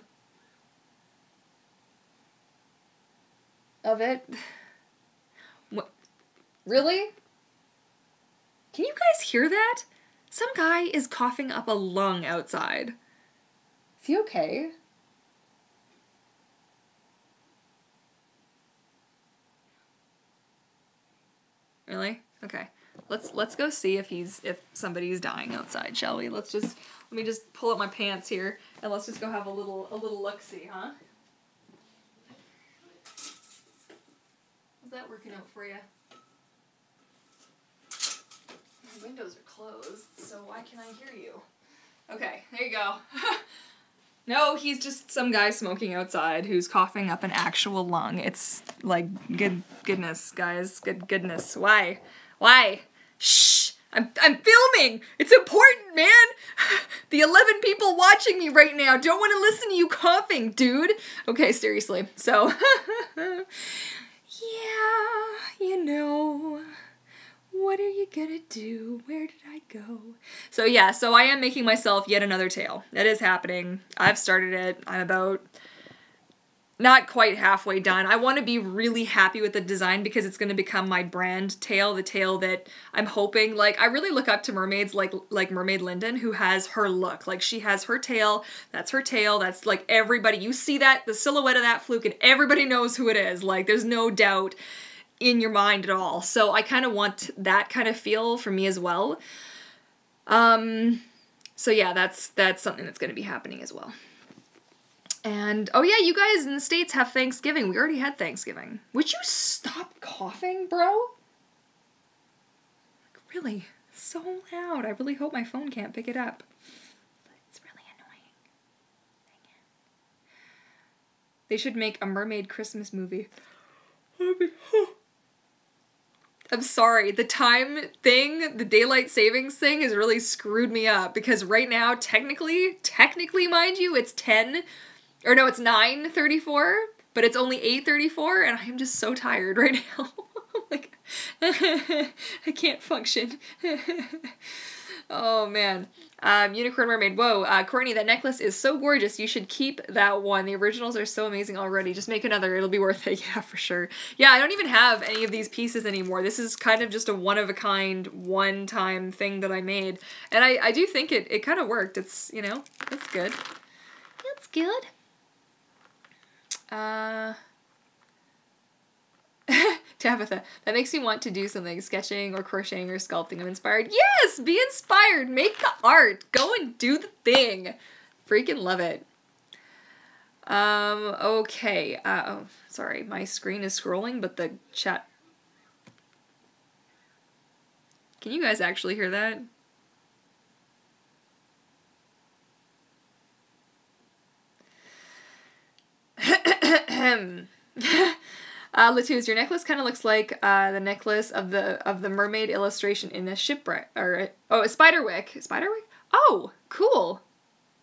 it. What? Really? Can you guys hear that? Some guy is coughing up a lung outside. Is he okay? Really? Okay. Let's go see if somebody's dying outside, shall we? Let me just pull up my pants here and let's just go have a little look-see, huh? How's that working out for you? My windows are closed, so why can I hear you? Okay, there you go. No, he's just some guy smoking outside who's coughing up an actual lung. It's goodness, guys. Goodness. Why? Shh! I'm filming! It's important, man! The 11 people watching me right now don't want to listen to you coughing, dude! Okay, seriously. So, yeah, you know. What are you gonna do? Where did I go? So yeah, so I am making myself yet another tail. It is happening. I've started it. I'm about not quite halfway done. I want to be really happy with the design because it's going to become my brand tail, the tail that I'm hoping, like, I really look up to mermaids like Mermaid Linden, who has her look. Like, she has her tail, that's like everybody, you see that, the silhouette of that fluke, and everybody knows who it is. Like, there's no doubt in your mind at all. So I kind of want that kind of feel for me as well. So yeah, that's something that's going to be happening as well. And, oh yeah, you guys in the States have Thanksgiving. We already had Thanksgiving. Would you stop coughing, bro? Like, really? So loud. I really hope my phone can't pick it up. It's really annoying. Dang it. They should make a mermaid Christmas movie. I'm sorry, the time thing, the daylight savings thing has really screwed me up because right now, technically, mind you, it's 9:34, but it's only 8:34, and I am just so tired right now. Like, I can't function. Oh, man. Unicorn Mermaid. Whoa, Courtney, that necklace is so gorgeous. You should keep that one. The originals are so amazing already. Just make another. It'll be worth it. Yeah, for sure. Yeah, I don't even have any of these pieces anymore. This is kind of just a one-of-a-kind, one-time thing that I made. And I do think it kind of worked. It's, you know, it's good. It's good. Tabitha, that makes me want to do something, sketching or crocheting or sculpting. I'm inspired. Yes, be inspired. Make the art. Go and do the thing. Freaking love it. Okay. Oh, sorry. My screen is scrolling, but the chat. Can you guys actually hear that? Latuz, your necklace kind of looks like the necklace of the mermaid illustration in a shipwreck, or a Spiderwick. Spiderwick? Oh, cool.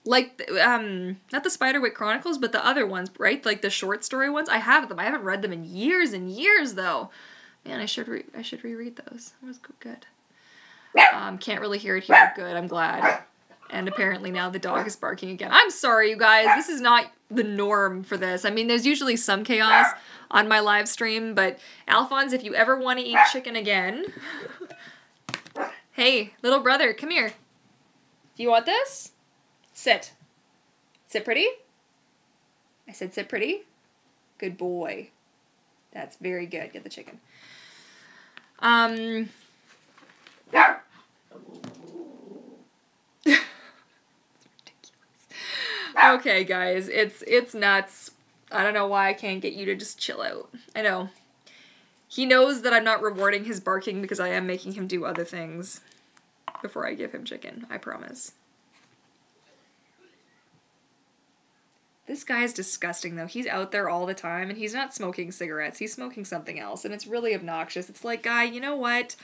Like not the Spiderwick Chronicles, but the other ones, right? Like the short story ones. I have them. I haven't read them in years and years though. Man, I should reread those. That was good. Can't really hear it here. Good. I'm glad. And apparently now the dog is barking again. I'm sorry, you guys. This is not the norm for this. I mean, there's usually some chaos on my live stream, but Alphonse, if you ever want to eat chicken again... Hey, little brother, come here. Do you want this? Sit. Sit pretty? I said sit pretty. Good boy. That's very good. Get the chicken. Okay, guys, it's nuts. I don't know why I can't get you to just chill out. I know. He knows that I'm not rewarding his barking because I am making him do other things before I give him chicken. I promise. This guy is disgusting, though. He's out there all the time, and he's not smoking cigarettes. He's smoking something else, and it's really obnoxious. It's like, guy, you know what?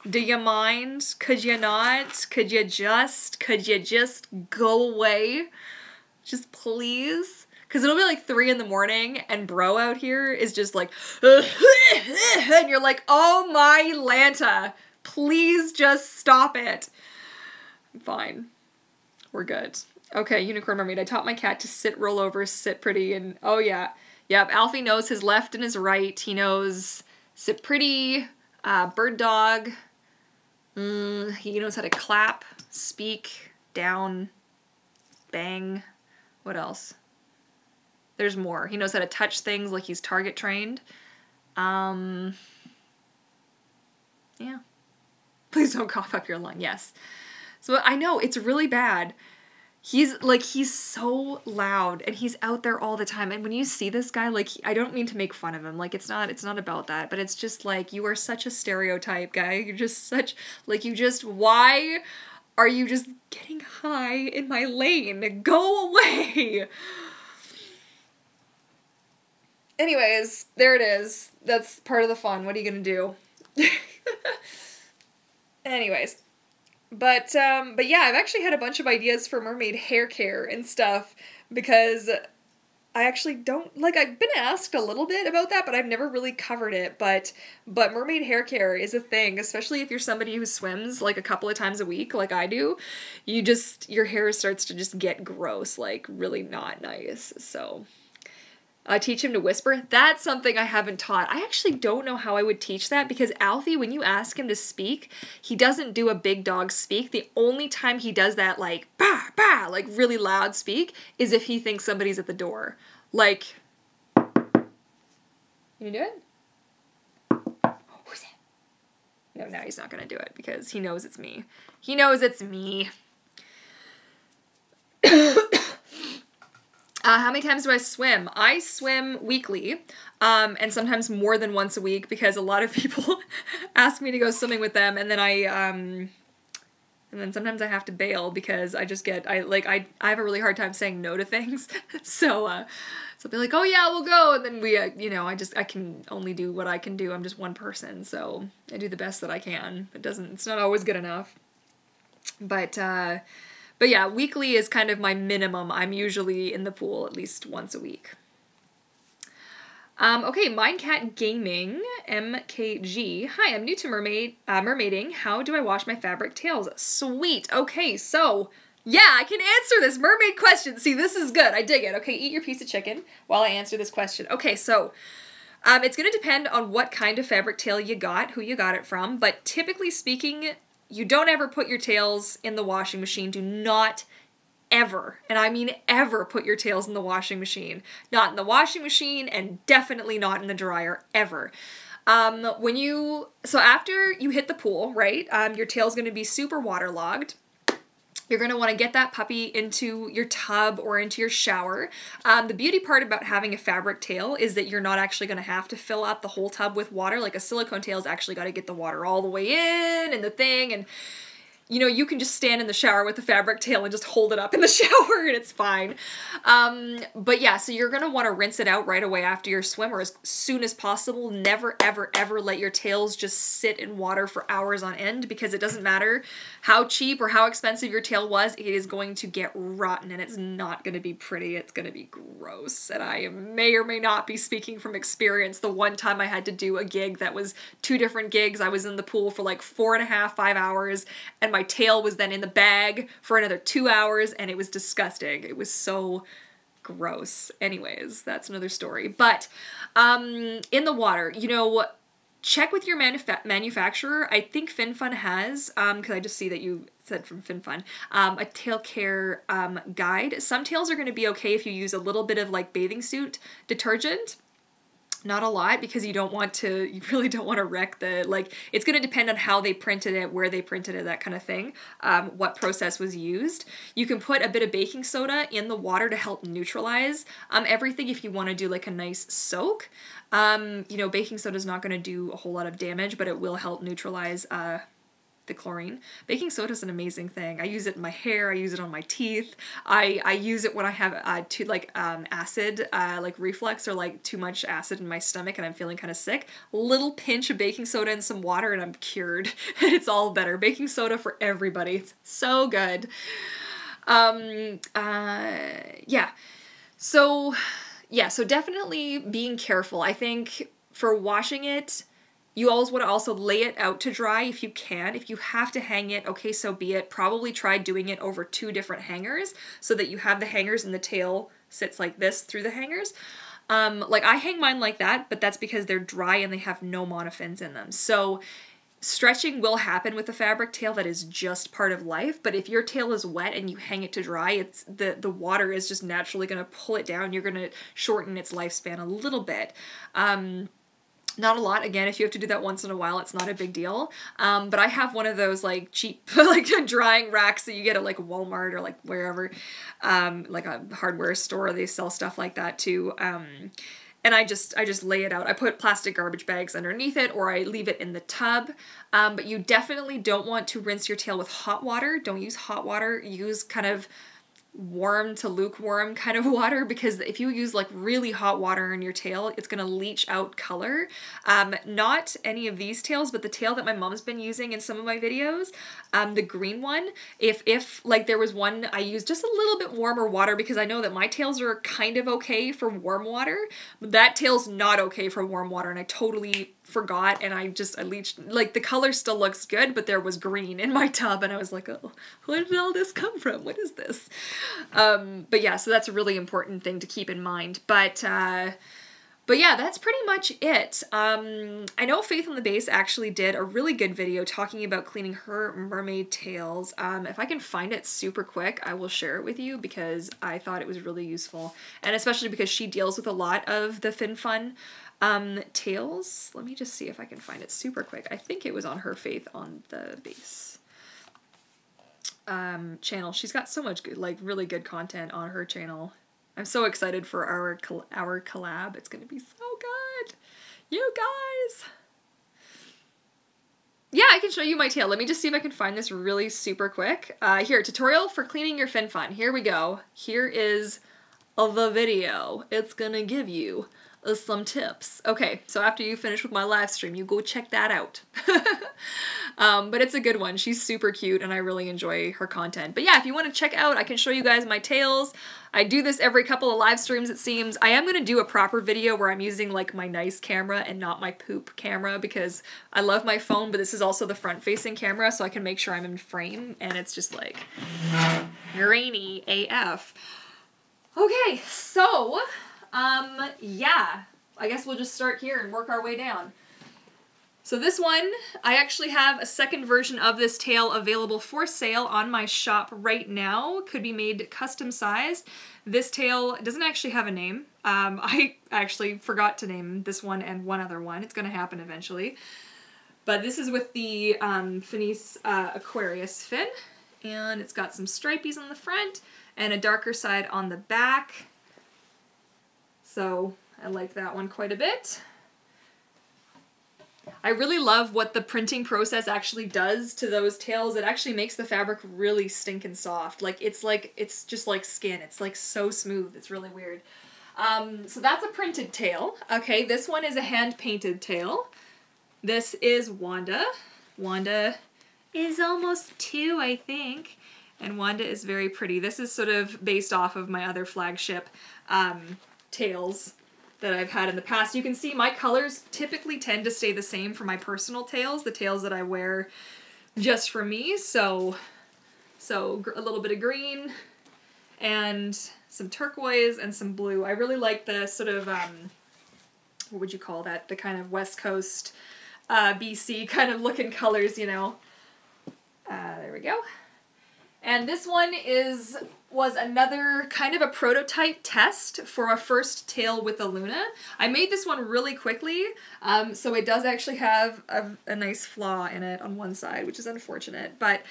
Do you mind? Could you not? Could you just go away? Just please? Because it'll be like 3 in the morning and bro out here is just like, and you're like, oh my Lanta, please just stop it. Fine. We're good. Okay, Unicorn Mermaid. I taught my cat to sit, roll over, sit pretty, and oh yeah. Yep, Alfie knows his left and his right. He knows sit pretty, bird dog. He knows how to clap, speak, down, bang. What else? There's more. He knows how to touch things like he's target trained. Yeah. Please don't cough up your lung. Yes. So I know, it's really bad. He's so loud and he's out there all the time. And when you see this guy, like, I don't mean to make fun of him. Like, it's not about that, but it's just like, you are such a stereotype guy. You're just such, like, why are you just getting high in my lane? Go away! Anyways, there it is. That's part of the fun. What are you gonna do? Anyways. But yeah, I've actually had a bunch of ideas for mermaid hair care and stuff because I actually don't, like, I've been asked a little bit about that, but I've never really covered it, but mermaid hair care is a thing, especially if you're somebody who swims, like, a couple of times a week, like I do. Your hair starts to just get gross, like, really not nice, so... teach him to whisper. That's something I haven't taught. I actually don't know how I would teach that, because Alfie, when you ask him to speak, he doesn't do a big dog speak. The only time he does that, like, bah, bah, like really loud speak, is if he thinks somebody's at the door. Like, can you do it? Who's it? No, now he's not gonna do it, because he knows it's me. He knows it's me. How many times do I swim? I swim weekly, and sometimes more than once a week, because a lot of people ask me to go swimming with them, and then and then sometimes I have to bail because I just get, I have a really hard time saying no to things. So I'll be like, oh yeah, we'll go. And then we, you know, I can only do what I can do. I'm just one person. So I do the best that I can. It's not always good enough. But yeah, weekly is kind of my minimum. I'm usually in the pool at least once a week. Okay, Mindcat Gaming, MKG. Hi, I'm new to mermaiding. How do I wash my fabric tails? Sweet. Okay, so, yeah, I can answer this mermaid question. See, this is good. I dig it. Okay, eat your piece of chicken while I answer this question. Okay, so, it's going to depend on what kind of fabric tail you got, who you got it from, but typically speaking, you don't ever put your tails in the washing machine. Do not ever, and I mean ever, put your tails in the washing machine. Not in the washing machine, and definitely not in the dryer, ever. So after you hit the pool, right, your tail's going to be super waterlogged. You're going to want to get that puppy into your tub or into your shower. The beauty part about having a fabric tail is that you're not actually going to have to fill up the whole tub with water. Like a silicone tail's actually got to get the water all the way in and the thing, and you know, you can just stand in the shower with the fabric tail and just hold it up in the shower and it's fine. But yeah, so you're gonna wanna rinse it out right away after your swim, or as soon as possible. Never, ever, ever let your tails just sit in water for hours on end, because it doesn't matter how cheap or how expensive your tail was, it is going to get rotten and it's not gonna be pretty, it's gonna be gross. And I may or may not be speaking from experience. The one time I had to do a gig that was 2 different gigs, I was in the pool for like 4.5, 5 hours, and my tail was then in the bag for another 2 hours, and it was disgusting. It was so gross. Anyways, that's another story. But in the water, you know, check with your manufacturer. I think FinFun has, because I just see that you said from FinFun, a tail care guide. Some tails are going to be okay if you use a little bit of like bathing suit detergent. Not a lot, because you really don't want to wreck it's going to depend on how they printed it, where they printed it, that kind of thing, what process was used. You can put a bit of baking soda in the water to help neutralize everything if you want to do like a nice soak. You know, baking soda is not going to do a whole lot of damage, but it will help neutralize the chlorine. Baking soda is an amazing thing. I use it in my hair. I use it on my teeth. I use it when I have acid, like reflux, or like too much acid in my stomach and I'm feeling kind of sick. Little pinch of baking soda and some water and I'm cured. It's all better. Baking soda for everybody. It's so good. Yeah. So definitely being careful. I think for washing it, you always want to also lay it out to dry if you can. If you have to hang it, okay, so be it. Probably try doing it over 2 different hangers so that you have the hangers and the tail sits like this through the hangers. Like I hang mine like that, but that's because they're dry and they have no monofins in them. So stretching will happen with a fabric tail. That is just part of life. But if your tail is wet and you hang it to dry, it's the water is just naturally going to pull it down. You're going to shorten its lifespan a little bit. Not a lot. Again, if you have to do that once in a while, it's not a big deal. But I have one of those like cheap like drying racks that you get at like Walmart or like wherever, like a hardware store. They sell stuff like that too. And I just lay it out. I put plastic garbage bags underneath it, or I leave it in the tub. But you definitely don't want to rinse your tail with hot water. Don't use hot water. Use kind of warm to lukewarm kind of water, because if you use like really hot water in your tail, it's gonna leach out color. Not any of these tails, but the tail that my mom's been using in some of my videos, the green one, if like there was one I used just a little bit warmer water, because I know that my tails are kind of okay for warm water, but that tail's not okay for warm water, and I totally forgot, and I leached, like the color still looks good, but there was green in my tub, and I was like, oh, where did all this come from? What is this? But yeah, so that's a really important thing to keep in mind. But yeah, that's pretty much it. I know Faith on the Base actually did a really good video talking about cleaning her mermaid tails. If I can find it super quick, I will share it with you, because I thought it was really useful, and especially because she deals with a lot of the Fin Fun tails. Let me just see if I can find it super quick. I think it was on her Faith on the Base channel. She's got so much good, like really good content on her channel. I'm so excited for our collab. It's gonna be so good, you guys. Yeah, I can show you my tail. Let me just see if I can find this really super quick. Here, tutorial for cleaning your Fin Fun. Here we go. Here is the video. It's gonna give you some tips. Okay, so after you finish with my live stream, you go check that out. But it's a good one. She's super cute, and I really enjoy her content. But yeah, if you want to check out, I can show you guys my tails. I do this every couple of live streams, it seems. I am going to do a proper video where I'm using like my nice camera and not my poop camera, because I love my phone, but this is also the front-facing camera, so I can make sure I'm in frame, and it's just like grainy AF. Okay, so yeah, I guess we'll just start here and work our way down. So this one, I actually have a second version of this tail available for sale on my shop right now. Could be made custom sized. This tail doesn't actually have a name. I actually forgot to name this one and one other one. It's going to happen eventually. But this is with the Finis Aquarius fin, and it's got some stripies on the front and a darker side on the back. So I like that one quite a bit. I really love what the printing process actually does to those tails. It actually makes the fabric really stinking soft. It's just like skin. It's like so smooth. It's really weird. So that's a printed tail. Okay, this one is a hand-painted tail. This is Wanda. Wanda is almost 2, I think. And Wanda is very pretty. This is sort of based off of my other flagship tails that I've had in the past. You can see my colors typically tend to stay the same for my personal tails, the tails that I wear just for me. So a little bit of green and some turquoise and some blue. I really like the sort of, what would you call that? The kind of West Coast BC kind of looking colors, you know. There we go. And this one was another kind of a prototype test for a first tail with a Luna. I made this one really quickly, so it does actually have a nice flaw in it on one side, which is unfortunate. But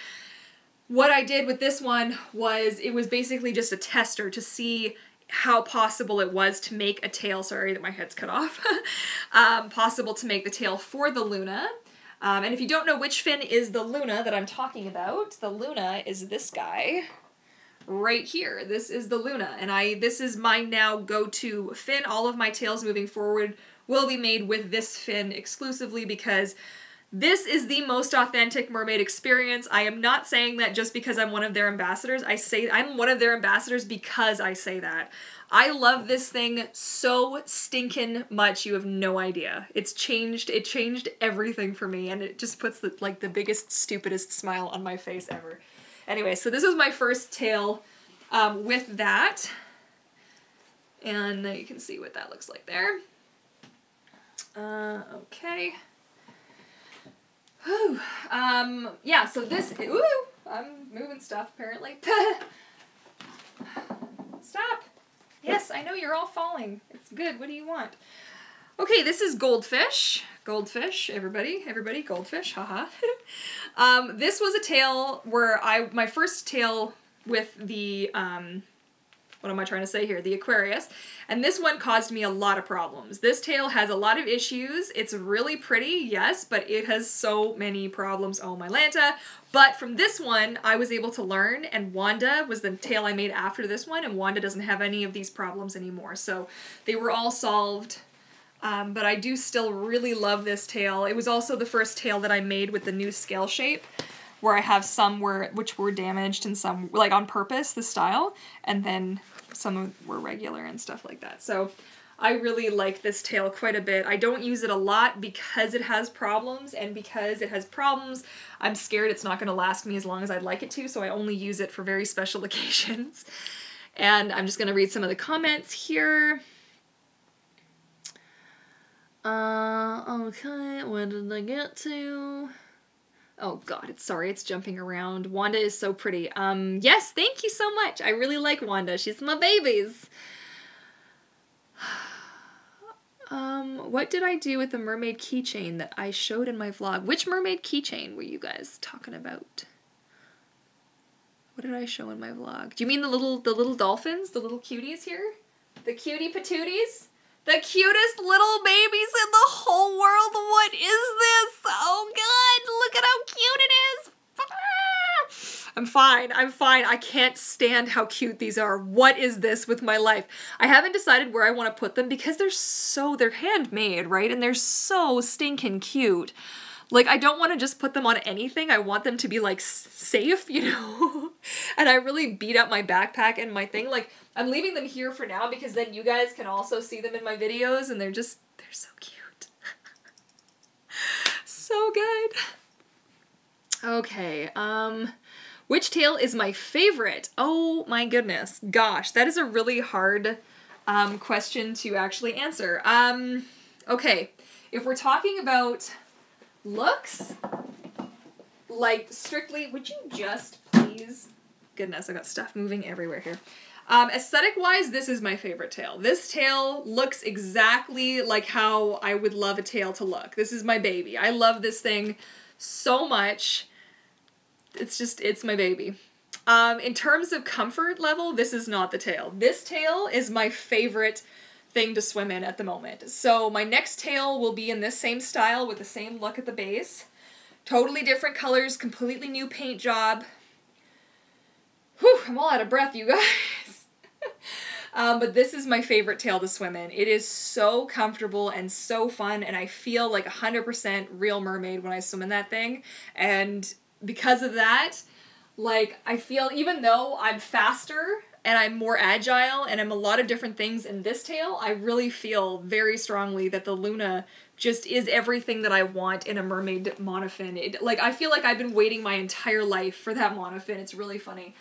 what I did with this one was, it was basically just a tester to see how possible it was to make a tail, sorry that my head's cut off, possible to make the tail for the Luna. And if you don't know which fin is the Luna that I'm talking about, the Luna is this guy right here. This is the Luna, and this is my now go-to fin. All of my tails moving forward will be made with this fin exclusively, because this is the most authentic mermaid experience. I am not saying that just because I'm one of their ambassadors. I say I'm one of their ambassadors because I say that. I love this thing so stinking much, you have no idea. It changed everything for me, and it just puts the biggest, stupidest smile on my face ever. Anyway, so this was my first tail with that, and you can see what that looks like there. Okay. Whew. Yeah, so this, ooh, I'm moving stuff apparently. Stop. Yes, I know you're all falling. It's good. What do you want? Okay, this is goldfish. Goldfish, everybody, goldfish, haha. This was a tail where my first tail with the what am I trying to say here? The Aquarius. And this one caused me a lot of problems. This tail has a lot of issues. It's really pretty, yes, but it has so many problems. Oh my Lanta. But from this one, I was able to learn, and Wanda was the tail I made after this one, and Wanda doesn't have any of these problems anymore. So they were all solved. But I do still really love this tail. It was also the first tail that I made with the new scale shape, where I have some which were damaged and some, like on purpose, the style, and then some were regular and stuff like that. So I really like this tail quite a bit. I don't use it a lot because it has problems, and because it has problems, I'm scared it's not going to last me as long as I'd like it to, so I only use it for very special occasions. And I'm just going to read some of the comments here. Okay, what did I get to? Oh god, it's jumping around. Wanda is so pretty. Yes, thank you so much. I really like Wanda. She's my babies. What did I do with the mermaid keychain that I showed in my vlog? Which mermaid keychain were you guys talking about? What did I show in my vlog? Do you mean the little dolphins? The little cuties here? The cutie patooties? The cutest little babies in the whole world. What is this? Oh god, look at how cute it is. Ah! I'm fine. I can't stand how cute these are. What is this with my life? I haven't decided where I want to put them because they're handmade, right? And they're so stinking cute. Like, I don't want to just put them on anything. I want them to be, like, safe, you know? And I really beat up my backpack and my thing. Like, I'm leaving them here for now because then you guys can also see them in my videos, and they're so cute. So good. Okay, which tail is my favorite? Oh my goodness. Gosh, that is a really hard question to actually answer. Okay, if we're talking about looks, like strictly, would you just please, goodness, I got stuff moving everywhere here. Aesthetic-wise, this is my favorite tail. This tail looks exactly like how I would love a tail to look. This is my baby. I love this thing so much. It's my baby. In terms of comfort level, this is not the tail. This tail is my favorite thing to swim in at the moment. So my next tail will be in this same style with the same look at the base. Totally different colors, completely new paint job. Whew, I'm all out of breath, you guys. But this is my favorite tail to swim in. It is so comfortable and so fun, and I feel like 100% real mermaid when I swim in that thing. And because of that, like, I feel, even though I'm faster and I'm more agile and I'm a lot of different things in this tail, I really feel very strongly that the Luna just is everything that I want in a mermaid monofin. Like, I feel like I've been waiting my entire life for that monofin. It's really funny.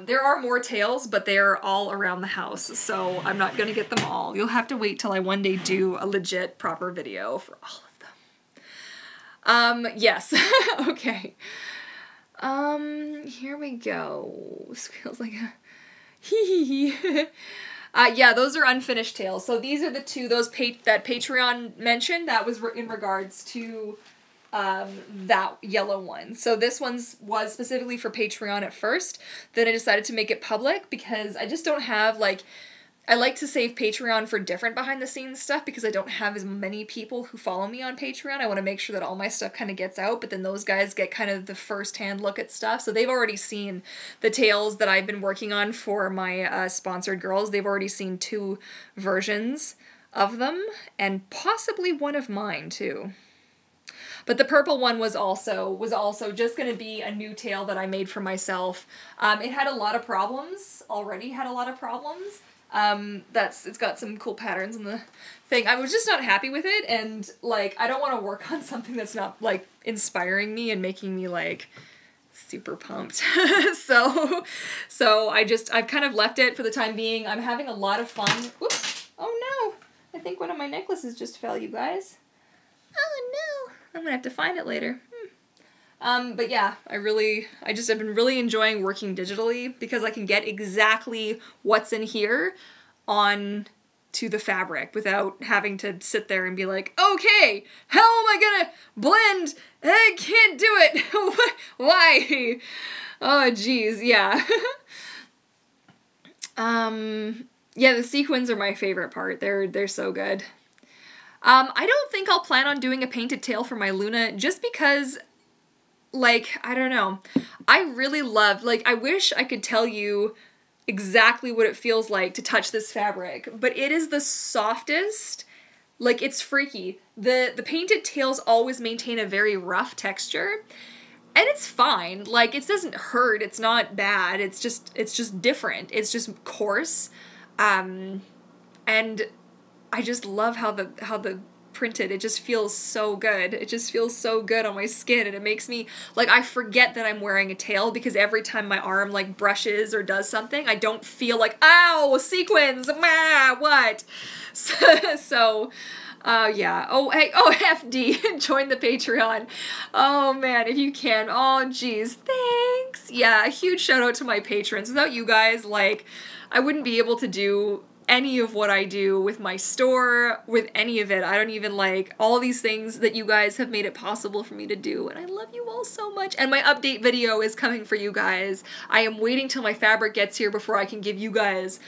There are more tails, but they're all around the house, so I'm not gonna get them all. You'll have to wait till I one day do a legit proper video for all of them. Yes. Okay. Here we go. This feels like a hee. Yeah, those are unfinished tails. So these are the two, that Patreon mentioned. That was in regards to that yellow one. So this was specifically for Patreon at first. Then I decided to make it public because I just don't have, like, I like to save Patreon for different behind the scenes stuff because I don't have as many people who follow me on Patreon. I want to make sure that all my stuff kind of gets out, but then those guys get kind of the first-hand look at stuff. So they've already seen the tails that I've been working on for my sponsored girls. They've already seen 2 versions of them, and possibly one of mine too. But the purple one was also just going to be a new tail that I made for myself. It had a lot of problems, it's got some cool patterns in the thing. I was just not happy with it, and, like, I don't want to work on something that's not, like, inspiring me and making me, like, super pumped. So I've kind of left it for the time being. I'm having a lot of fun. Whoops! Oh no! I think one of my necklaces just fell, you guys. Oh no! I'm gonna have to find it later. But yeah, I've been really enjoying working digitally because I can get exactly what's in here on to the fabric without having to sit there and be like, okay, how am I gonna blend? I can't do it. Why? Oh, geez, yeah. Yeah, the sequins are my favorite part. They're so good. I don't think I'll plan on doing a painted tail for my Luna just because, like, I don't know. I really love, like, I wish I could tell you exactly what it feels like to touch this fabric, but it is the softest. Like, it's freaky. The painted tails always maintain a very rough texture, and it's fine. Like, it doesn't hurt. It's not bad. It's just different. It's just coarse. And I just love how the printed, it just feels so good. It just feels so good on my skin, and it makes me, like, I forget that I'm wearing a tail because every time my arm, like, brushes or does something, I don't feel like, ow, sequins, what? So yeah. Oh, hey, oh, FD, join the Patreon. Oh, man, if you can. Oh, geez, thanks. Yeah, a huge shout out to my patrons. Without you guys, like, I wouldn't be able to do any of what I do with my store, with any of it. I don't even, like, all these things that you guys have made it possible for me to do, and I love you all so much. And my update video is coming for you guys. I am waiting till my fabric gets here before I can give you guys,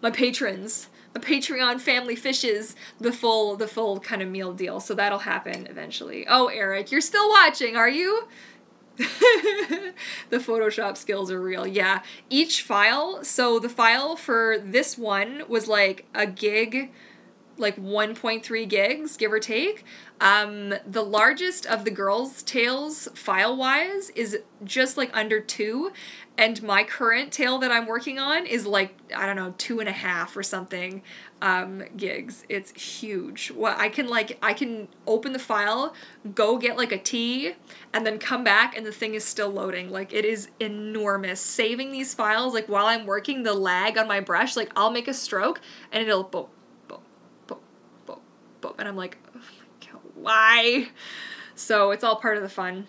my patrons, my Patreon family fishes, the full kind of meal deal. So that'll happen eventually. Oh, Eric, you're still watching, are you? The Photoshop skills are real. Yeah, each file, so the file for this one was like a gig, like 1.3 gigs, give or take. The largest of the girls' tails file-wise is just like under 2, and my current tail that I'm working on is like, I don't know, 2.5 or something gigs. It's huge. Well, I can open the file, go get like a tea, and then come back and the thing is still loading. Like, it is enormous. Saving these files, like, while I'm working, the lag on my brush, like, I'll make a stroke and it'll boop, boop, boop, boop, boop, and I'm like, oh my God, why? So it's all part of the fun.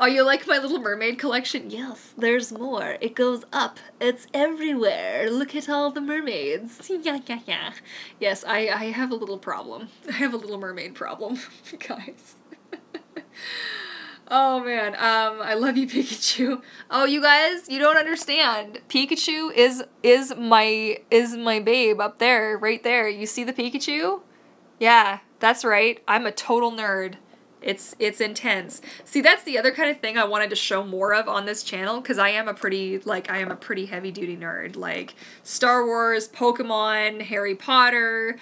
Oh, you like my Little Mermaid collection? Yes, there's more. It goes up. It's everywhere. Look at all the mermaids. Yeah. Yes, I have a little problem. I have a Little Mermaid problem, guys. Oh, man. I love you, Pikachu. Oh, you guys, you don't understand. Pikachu is my babe up there, right there. You see the Pikachu? Yeah, that's right. I'm a total nerd. It's intense. See, that's the other kind of thing I wanted to show more of on this channel, because I am a pretty heavy-duty nerd. Like, Star Wars, Pokemon, Harry Potter,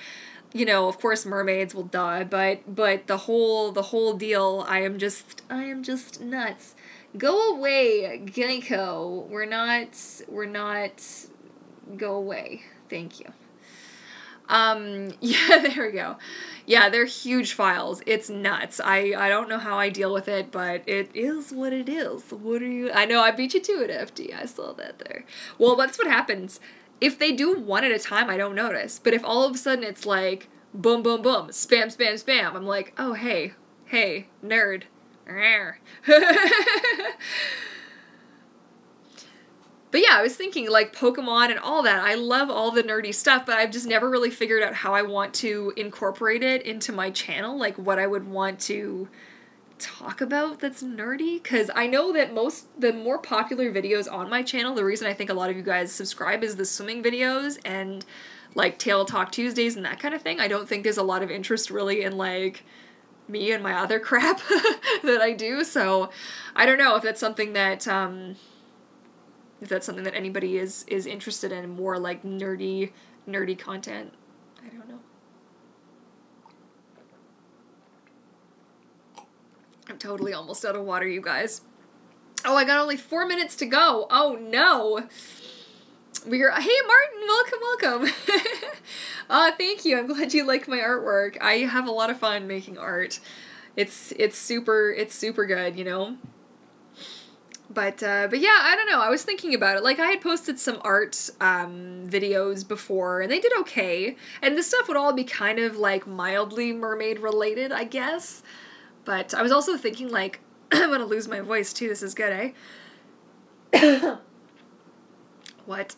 you know, of course mermaids will die, but the whole deal, I am just nuts. Go away, Geico. We're not, go away. Thank you. Yeah, there we go. Yeah, they're huge files. It's nuts. I don't know how I deal with it, but it is what it is. What are you... I know, I beat you to it, FD. I saw that there. Well, that's what happens. If they do one at a time, I don't notice. But if all of a sudden it's like, boom, boom, boom, spam, spam, spam, I'm like, oh, hey, nerd. But yeah, I was thinking, like, Pokemon and all that. I love all the nerdy stuff, but I've just never really figured out how I want to incorporate it into my channel, like what I would want to talk about that's nerdy. Because I know that the more popular videos on my channel, the reason I think a lot of you guys subscribe is the swimming videos and, like, Tail Talk Tuesdays and that kind of thing. I don't think there's a lot of interest really in, like, me and my other crap that I do. So I don't know if that's something that... if that's something that anybody is interested in, more like nerdy content. I don't know. I'm totally almost out of water, you guys. Oh, I got only 4 minutes to go. Oh no. Hey Martin, welcome. Thank you. I'm glad you like my artwork. I have a lot of fun making art. It's super good, you know. But yeah, I don't know, I was thinking about it. Like, I had posted some art videos before, and they did okay. And this stuff would all be kind of, like, mildly mermaid related, I guess. But I was also thinking, like, I'm gonna lose my voice, too. This is good, eh? What?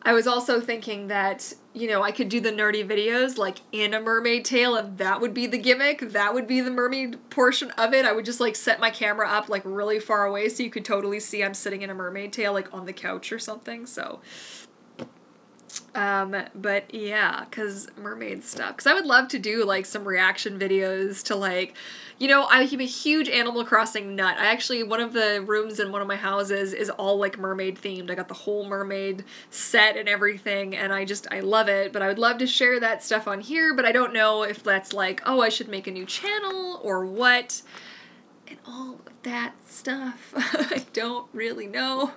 I was also thinking that, you know, I could do the nerdy videos like in a mermaid tail, and that would be the gimmick. That would be the mermaid portion of it. I would just like set my camera up like really far away so you could totally see I'm sitting in a mermaid tail like on the couch or something. So but yeah, cause mermaid stuff. Cause I would love to do like some reaction videos to like, you know, I'm a huge Animal Crossing nut. I actually, one of the rooms in one of my houses is all like mermaid themed. I got the whole mermaid set and everything, and I love it, but I would love to share that stuff on here, but I don't know if that's like, oh, I should make a new channel or what, and all of that stuff. I don't really know.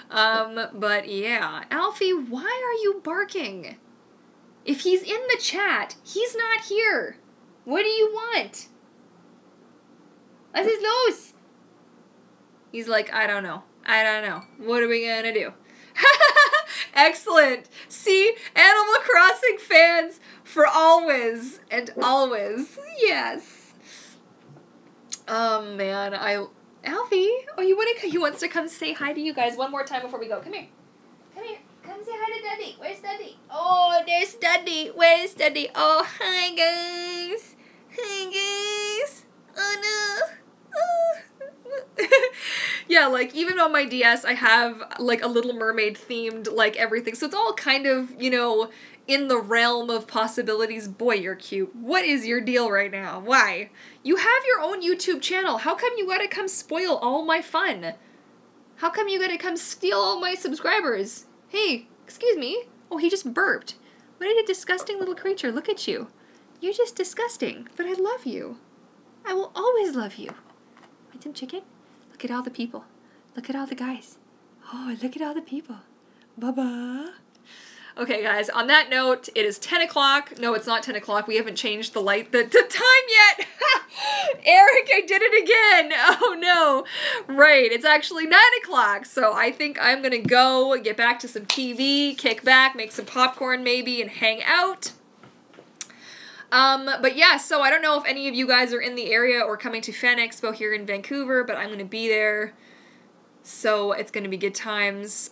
But yeah. Alfie, why are you barking? If he's in the chat, he's not here. What do you want? Was is los? He's like, I don't know. I don't know. What are we gonna do? Excellent. See, Animal Crossing fans for always and always. Yes. Oh man, Alfie, oh, he wants to come say hi to you guys one more time before we go. Come here. Come here. Come say hi to Daddy. Where's Daddy? Oh, there's Daddy. Where's Daddy? Oh, hi guys. Hi guys. Oh no. Yeah, like even on my DS I have like a Little Mermaid themed like everything, so it's all kind of, you know, in the realm of possibilities. Boy, you're cute. What is your deal right now? Why? You have your own YouTube channel. How come you gotta come spoil all my fun? How come you gotta come steal all my subscribers? Hey, excuse me. Oh, he just burped. What a disgusting little creature. Look at you. You're just disgusting, but I love you. I will always love you. Want some chicken? Look at all the people. Look at all the guys. Oh, look at all the people. Bye-bye. Okay, guys, on that note, it is 10 o'clock. No, it's not 10 o'clock. We haven't changed the time yet. Eric, I did it again. Oh, no. Right, it's actually 9 o'clock. So I think I'm going to go get back to some TV, kick back, make some popcorn maybe, and hang out. But yeah, so I don't know if any of you guys are in the area or coming to Fan Expo here in Vancouver, but I'm going to be there. So it's going to be good times.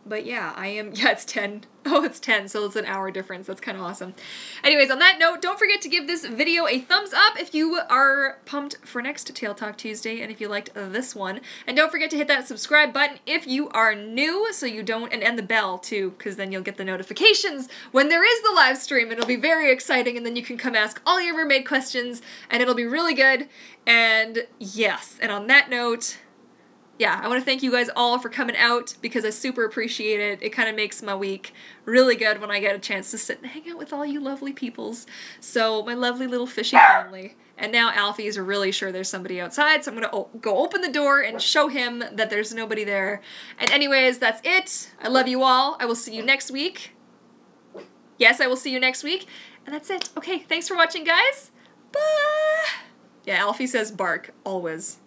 But yeah, yeah, it's 10. Oh, it's 10, so it's an hour difference. That's kind of awesome. Anyways, on that note, don't forget to give this video a thumbs up if you are pumped for next Tail Talk Tuesday and if you liked this one. And don't forget to hit that subscribe button if you are new, so you don't, and the bell too, because then you'll get the notifications when there is the live stream, and it'll be very exciting, and then you can come ask all your mermaid questions, and it'll be really good. And yes, and on that note, yeah, I want to thank you guys all for coming out because I super appreciate it. It kind of makes my week really good when I get a chance to sit and hang out with all you lovely peoples. So, my lovely little fishy family. And now Alfie is really sure there's somebody outside, so I'm going to go open the door and show him that there's nobody there. And anyways, that's it. I love you all. I will see you next week. Yes, I will see you next week. And that's it. Okay, thanks for watching, guys. Bye! Yeah, Alfie says bark, always.